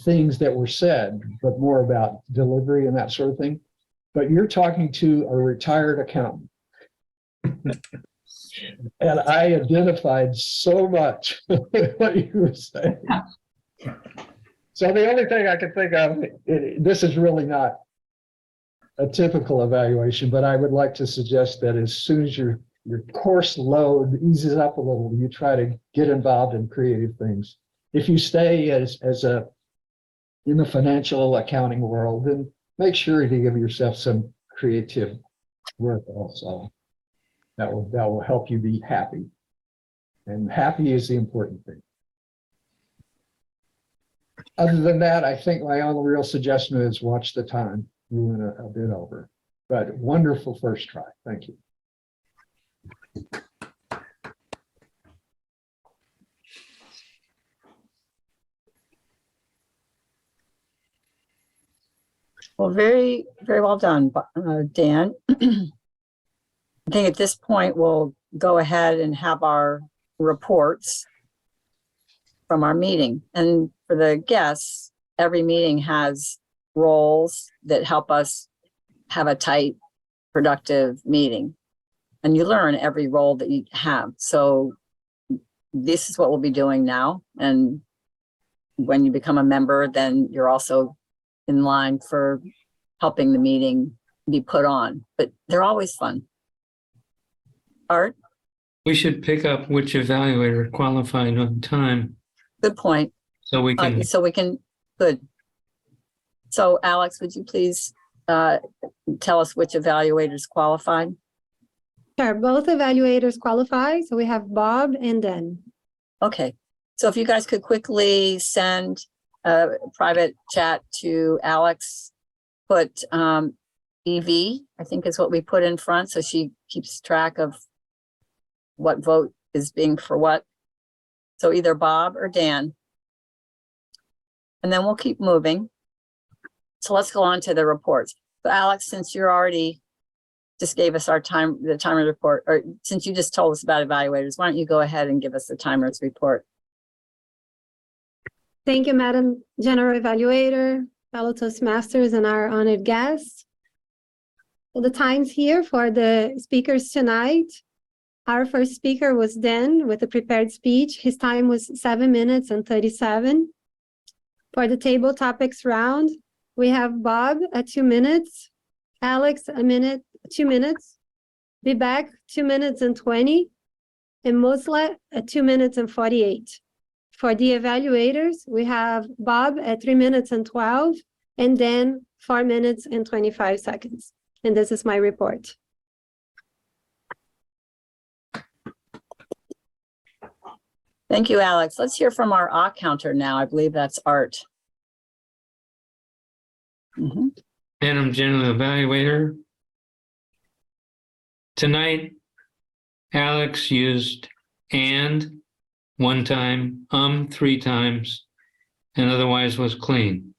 things that were said, but more about delivery and that sort of thing. But you're talking to a retired accountant. And I identified so much with what you were saying. So the only thing I can think of, this is really not a typical evaluation, but I would like to suggest that as soon as your course load eases up a little, you try to get involved in creative things. If you stay in the financial accounting world, then make sure to give yourself some creative work also. That will help you be happy. And happy is the important thing. Other than that, I think my only real suggestion is watch the time. You went a bit over, but wonderful first try. Thank you. Well, very, very well done, Dan. I think at this point, we'll go ahead and have our reports from our meeting. And for the guests, every meeting has roles that help us have a tight, productive meeting. And you learn every role that you have. So this is what we'll be doing now. And when you become a member, then you're also in line for helping the meeting be put on. But they're always fun. Art? We should pick up which evaluator qualified on time. Good point. So we can. Good. So Alex, would you please tell us which evaluators qualified? Sure, both evaluators qualify. So we have Bob and Dan. Okay. So if you guys could quickly send a private chat to Alex, put EV, I think is what we put in front. So she keeps track of what vote is being for what. So either Bob or Dan. And then we'll keep moving. So let's go on to the reports. So Alex, since you're already just gave us the timer report, or since you just told us about evaluators, why don't you go ahead and give us the timers report? Thank you, Madam General Evaluator, fellow Toastmasters, and our honored guests. So the times here for the speakers tonight. Our first speaker was Dan with a prepared speech. His time was 7 minutes and 37. For the table topics round, we have Bob at 2 minutes, Alex 1 minute, 2 minutes, Vivek 2 minutes and 20, and Mosla at 2 minutes and 48. For the evaluators, we have Bob at 3 minutes and 12, and Dan 4 minutes and 25 seconds. And this is my report. Thank you, Alex. Let's hear from our counter now. I believe that's Art. Mhm. Madam General Evaluator, tonight, Alex used and 1 time, 3 times, and otherwise was clean.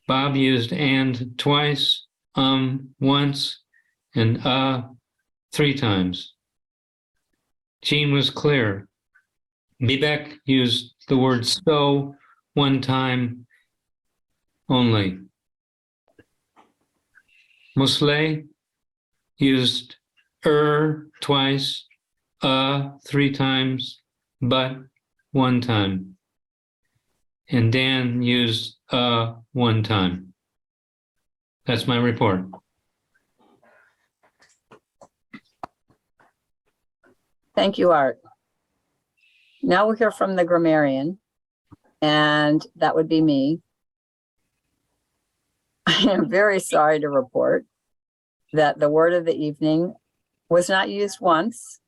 Bob used and twice, once, and 3 times. Jean was clear. Vivek used the word so 1 time only. Mosley used twice, 3 times, but 1 time. And Dan used 1 time. That's my report. Thank you, Art. Now we'll hear from the grammarian, and that would be me. I am very sorry to report that the word of the evening was not used once.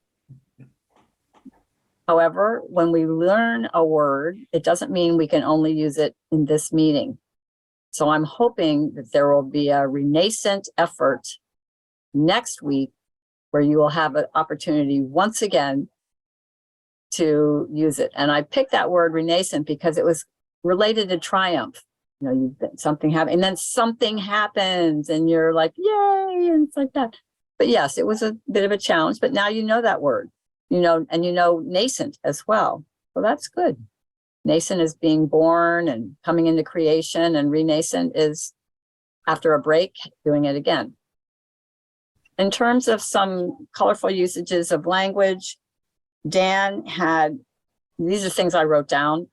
However, when we learn a word, it doesn't mean we can only use it in this meeting. So I'm hoping that there will be a renascent effort next week where you will have an opportunity once again to use it. And I picked that word renascent because it was related to triumph. You know, something happened, and then something happens, and you're like, yay, and it's like that. But yes, it was a bit of a challenge, but now you know that word, you know, and you know nascent as well. So that's good. Nascent is being born and coming into creation, and renascent is after a break, doing it again. In terms of some colorful usages of language, Dan had, these are things I wrote down.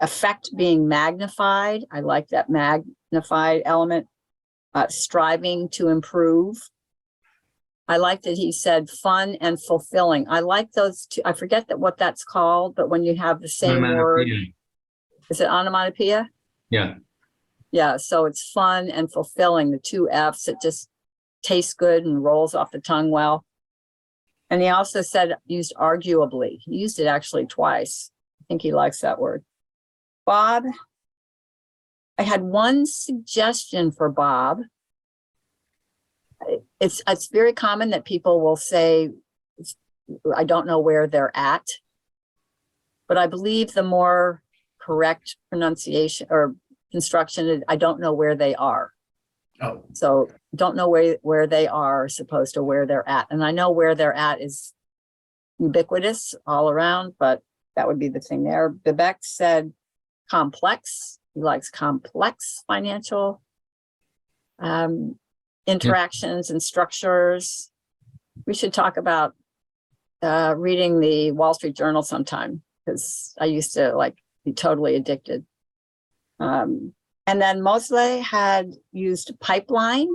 Effect being magnified. I like that magnified element. Striving to improve. I like that he said fun and fulfilling. I like those two. I forget what that's called, but when you have the same word, is it onomatopoeia? Yeah. Yeah, so it's fun and fulfilling, the 2 F's. It just tastes good and rolls off the tongue well. And he also said, used arguably. He used it actually twice. I think he likes that word. Bob, I had one suggestion for Bob. It's very common that people will say, I don't know where they're at. But I believe the more correct pronunciation or construction is, I don't know where they are. Oh, So don't know where they are as opposed to where they're at. And I know where they're at is ubiquitous all around, but that would be the thing there. Vivek said complex. He likes complex financial interactions and structures. We should talk about reading the Wall Street Journal sometime, because I used to be totally addicted. And then Mosley had used pipeline,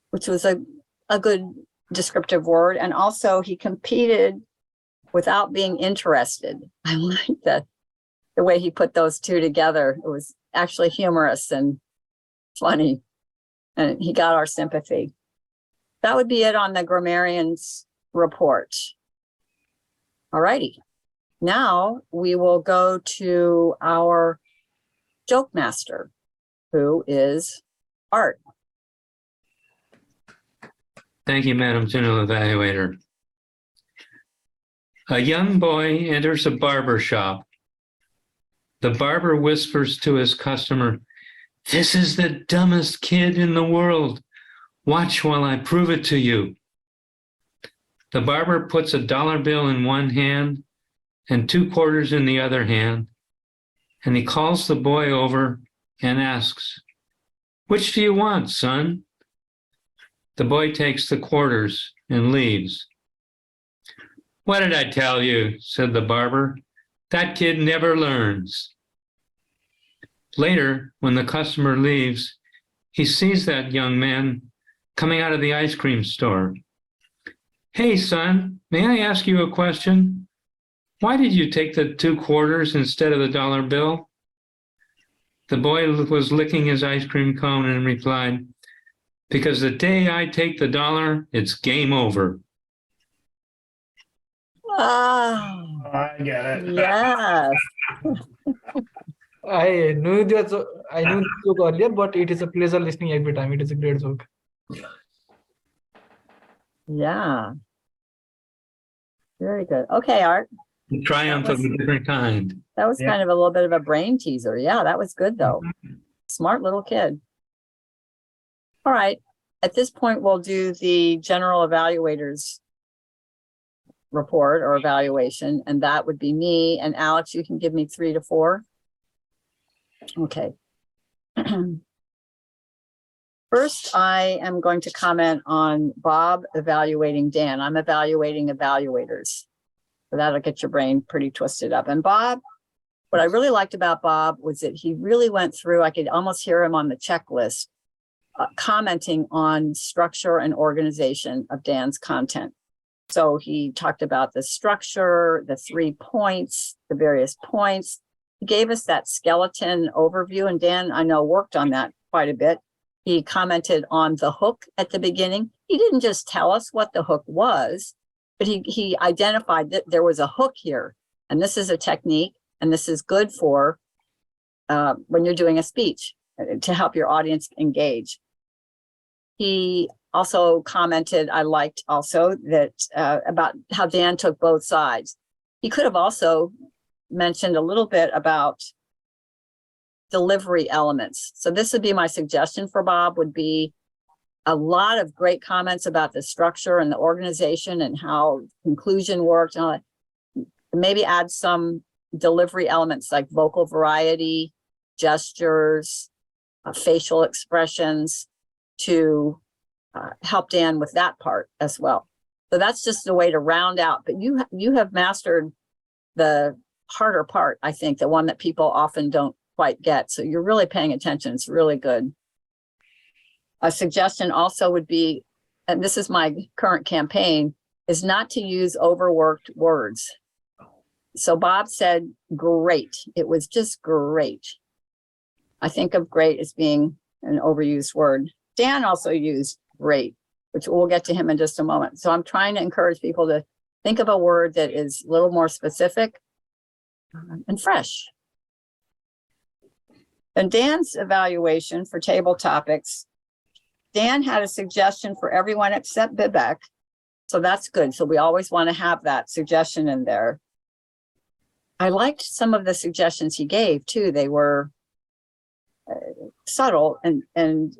which was a good descriptive word. And also he competed without being interested. I like that. The way he put those two together, it was actually humorous and funny, and he got our sympathy. That would be it on the grammarian's report. All righty. Now we will go to our joke master, who is Art. Thank you, Madam General Evaluator. A young boy enters a barber shop. The barber whispers to his customer, "This is the dumbest kid in the world. Watch while I prove it to you." The barber puts a dollar bill in one hand and 2 quarters in the other hand, and he calls the boy over and asks, "Which do you want, son?" The boy takes the quarters and leaves. "What did I tell you?" said the barber. "That kid never learns." Later, when the customer leaves, he sees that young man coming out of the ice cream store. "Hey, son, may I ask you a question? Why did you take the 2 quarters instead of the dollar bill?" The boy was licking his ice cream cone and replied, "Because the day I take the dollar, it's game over." Ah, I get it. yes. I knew I knew the joke earlier, but it is a pleasure listening every time. It is a great joke. Yeah. Very good. Okay, Art. The triumph of a different kind. That was Yeah. kind of a little bit of a brain teaser. Yeah, that was good though. Smart little kid. All right. At this point, we'll do the general evaluators report or evaluation, and that would be me. And Alex, you can give me 3 to 4. Okay. First, I am going to comment on Bob evaluating Dan. I'm evaluating evaluators. So that'll get your brain pretty twisted up. And Bob, what I really liked about Bob was that he really went through, I could almost hear him on the checklist, commenting on structure and organization of Dan's content. So he talked about the structure, the 3 points, the various points. He gave us that skeleton overview, and Dan, I know, worked on that quite a bit. He commented on the hook at the beginning. He didn't just tell us what the hook was, but he identified that there was a hook here, and this is a technique, and this is good for when you're doing a speech to help your audience engage. He also commented, I liked also that about how Dan took both sides. He could have also mentioned a little bit about delivery elements. So this would be my suggestion for Bob, would be a lot of great comments about the structure and the organization and how conclusion worked. Maybe add some delivery elements like vocal variety, gestures, facial expressions to help Dan with that part as well. So that's just a way to round out, but you have mastered the harder part, I think, the one that people often don't quite get. So you're really paying attention. It's really good. A suggestion also would be, and this is my current campaign, is not to use overworked words. So Bob said, great. It was just great. I think of great as being an overused word. Dan also used great, which we'll get to him in just a moment. So I'm trying to encourage people to think of a word that is a little more specific and fresh. And Dan's evaluation for table topics, Dan had a suggestion for everyone except Vivek. So that's good. So we always want to have that suggestion in there. I liked some of the suggestions he gave too. They were subtle, and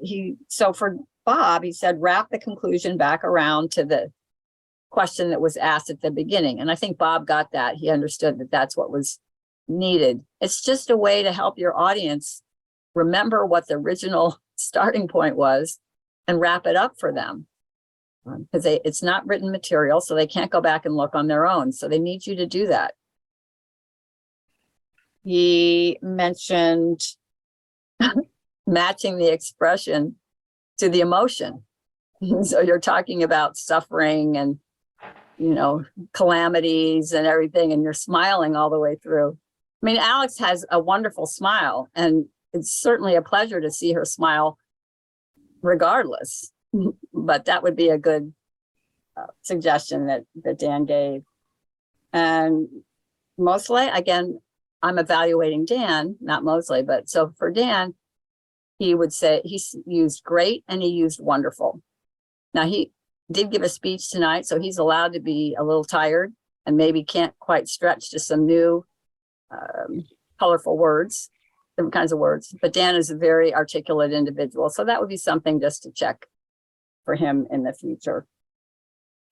so for Bob, he said, wrap the conclusion back around to the question that was asked at the beginning. And I think Bob got that. He understood that that's what was needed. It's just a way to help your audience remember what the original starting point was and wrap it up for them. Because it's not written material, so they can't go back and look on their own. So they need you to do that. He mentioned matching the expression to the emotion. So you're talking about suffering and, calamities and everything, and you're smiling all the way through. I mean, Alex has a wonderful smile, and it's certainly a pleasure to see her smile regardless. But that would be a good suggestion that Dan gave. And Mosley, again, I'm evaluating Dan, not Mosley, but so for Dan, he would say he used great and he used wonderful. Now, he did give a speech tonight, so he's allowed to be a little tired and maybe can't quite stretch to some new colorful words, different kinds of words. But Dan is a very articulate individual, so that would be something just to check for him in the future.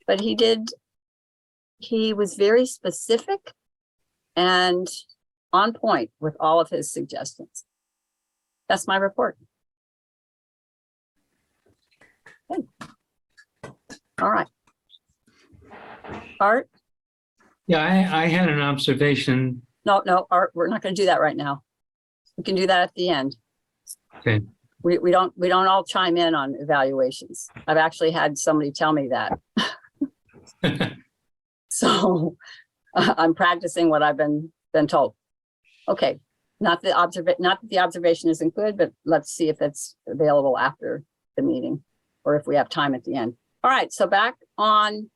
But he was very specific and on point with all of his suggestions. That's my report. Okay. All right. Art? Yeah, I had an observation. No, Art, we're not going to do that right now. We can do that at the end. Okay. We don't all chime in on evaluations. I've actually had somebody tell me that. So I'm practicing what I've been told. Okay. Not that the observation isn't good, but let's see if it's available after the meeting or if we have time at the end. All right. So back on,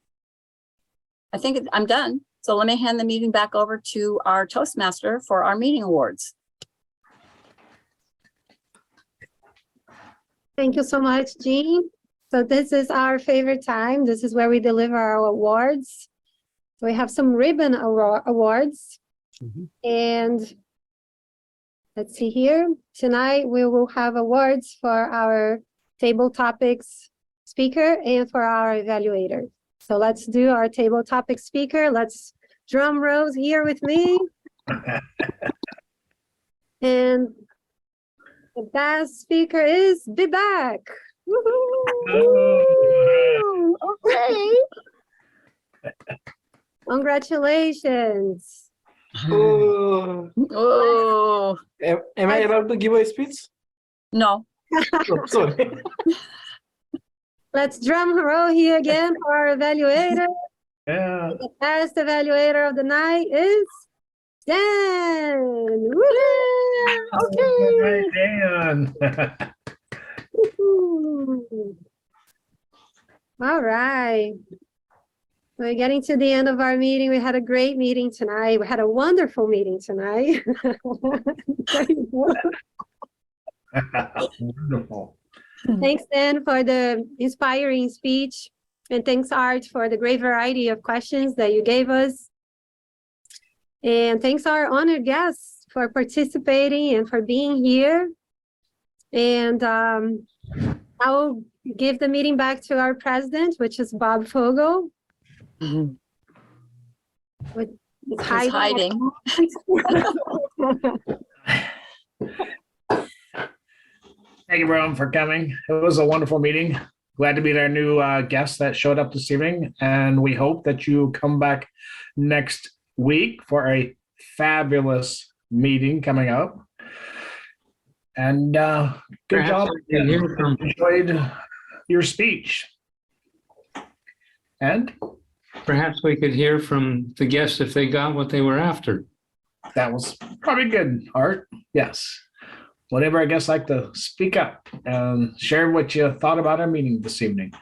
I think I'm done. So let me hand the meeting back over to our Toastmaster for our meeting awards. Thank you so much, Jean. So this is our favorite time. This is where we deliver our awards. So we have some ribbon awards. And let's see here. Tonight we will have awards for our table topics speaker and for our evaluator. So let's do our table topic speaker. Let's drum rolls here with me. And the best speaker is Vivek. Woohoo! Okay. Congratulations. Oh, Oh, am I allowed to give a speech? no. Oh, sorry. Let's drum roll here again for our evaluator. Yeah. The best evaluator of the night is Dan. Woo! Okay. Right, Dan. Woohoo. All right. We're getting to the end of our meeting. We had a great meeting tonight. We had a wonderful meeting tonight. Wonderful. Thanks, Dan, for the inspiring speech. And thanks, Art, for the great variety of questions that you gave us. And thanks, our honored guests, for participating and for being here. And I will give the meeting back to our president, which is Bob Fogel. Mhm. He's hiding. Thank you, everyone, for coming. It was a wonderful meeting. Glad to meet our new guests that showed up this evening. And we hope that you come back next week for a fabulous meeting coming up. And good Perhaps job. we can hear from- Enjoyed your speech. And Perhaps we could hear from the guests if they got what they were after. that was probably good, Art. Yes. Whenever I guess like to speak up and share what you thought about our meeting this evening.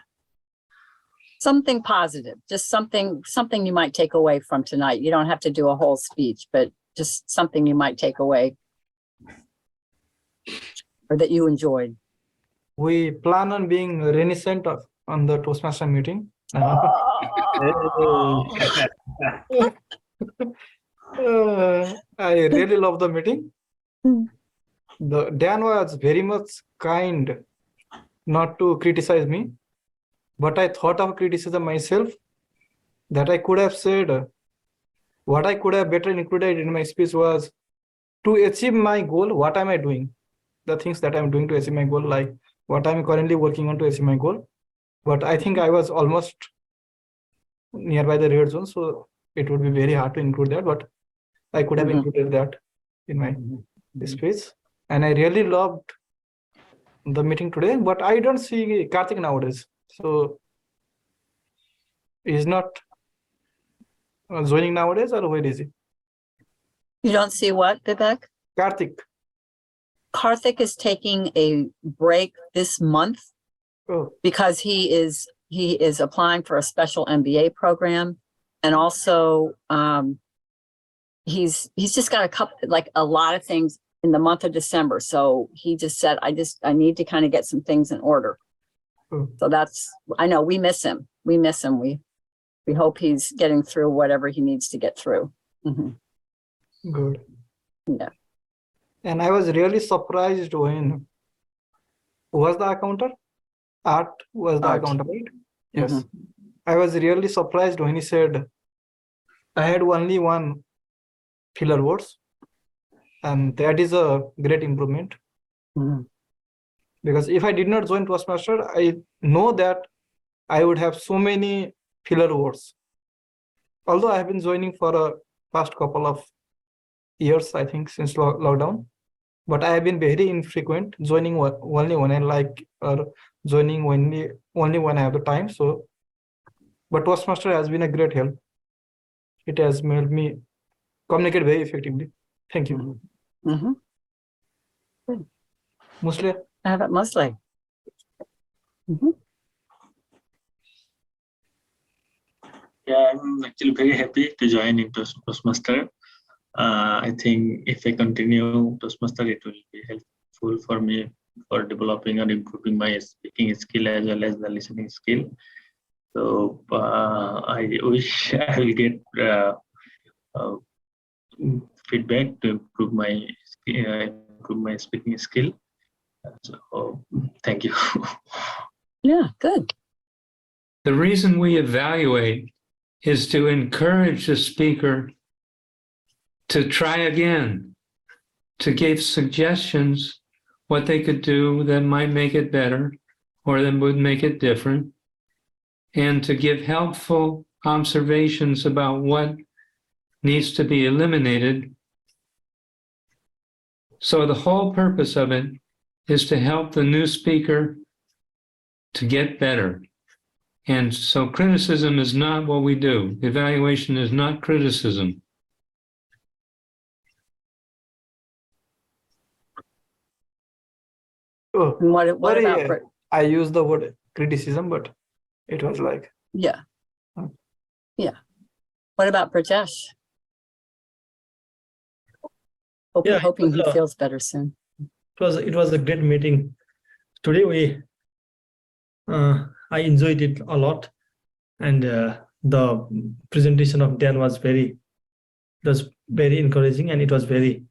Something positive, just something you might take away from tonight. You don't have to do a whole speech, but just something you might take away or that you enjoyed. We plan on being reminiscent on the Toastmaster meeting. I really love the meeting. Dan was very much kind not to criticize me, but I thought of criticism myself that I could have said what I could have better included in my speech was to achieve my goal, what am I doing? The things that I'm doing to achieve my goal, like what I'm currently working on to achieve my goal. But I think I was almost nearby the red zone, so it would be very hard to include that, but I could have included that in my speech. And I really loved the meeting today, but I don't see Karthik nowadays. So he's not joining nowadays, or where is he? You don't see what, Vivek? Karthik. Karthik is taking a break this month Oh, because he is applying for a special MBA program, and also he's just got a lot of things in the month of December. So he just said, I need to kind of get some things in order. So I know we miss him. We miss him. We hope he's getting through whatever he needs to get through. Mhm. good. Yeah. And I was really surprised when who was the accountant? Art was the Art. accountant, right? Yes. I was really surprised when he said I had only one filler words, and that is a great improvement. Mhm. Because if I did not join Toastmaster, I know that I would have so many filler words. Although I have been joining for a past couple of years, I think since lockdown, but I have been very infrequent, joining only when I like, or joining only when I have the time. So, but Toastmaster has been a great help. It has made me communicate very effectively. Thank you. Mhm. Mostly, Have it mostly. Mhm. Yeah, I'm actually very happy to join in Toastmaster. I think if I continue Toastmaster, it will be helpful for me for developing and improving my speaking skill as well as the listening skill. So I wish I will get feedback to improve my speaking skill. So thank you. Yeah, good. The reason we evaluate is to encourage the speaker to try again, to give suggestions what they could do that might make it better or that would make it different, and to give helpful observations about what needs to be eliminated. So the whole purpose of it is to help the new speaker to get better. And so criticism is not what we do. Evaluation is not criticism. Oh, And what sorry, about, I used the word criticism, but it was like, yeah. Hmm. Yeah. What about Prajesh? Yeah, Hoping he it feels better soon. was a great meeting. Today I enjoyed it a lot, and the presentation of Dan was very encouraging, and it was very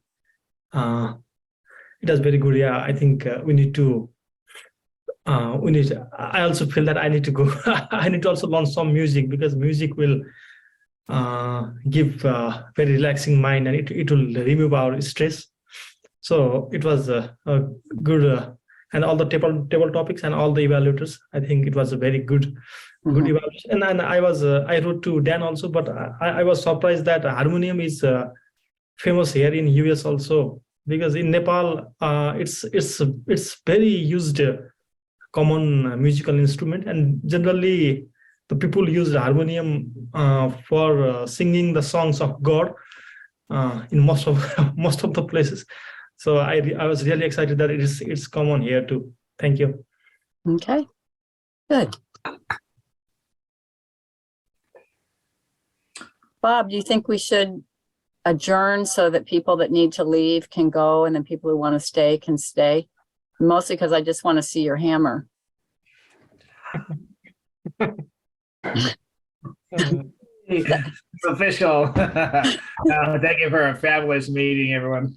good. Yeah, I think we need to. I also feel that I need to go. I need to also learn some music, because music will give very relaxing mind, and it will remove our stress. So it was a good, and all the table topics and all the evaluators, I think it was a very good Mhm. evaluation. And I wrote to Dan also, but I was surprised that harmonium is famous here in US also, because in Nepal it's very used common musical instrument, and generally the people use harmonium for singing the songs of God in most of most of the places. So I was really excited that it's common here too. Thank you. Okay, good. Bob, do you think we should adjourn so that people that need to leave can go, and then people who want to stay can stay? Mostly because I just want to see your hammer. It's official. Thank you for a fabulous meeting, everyone.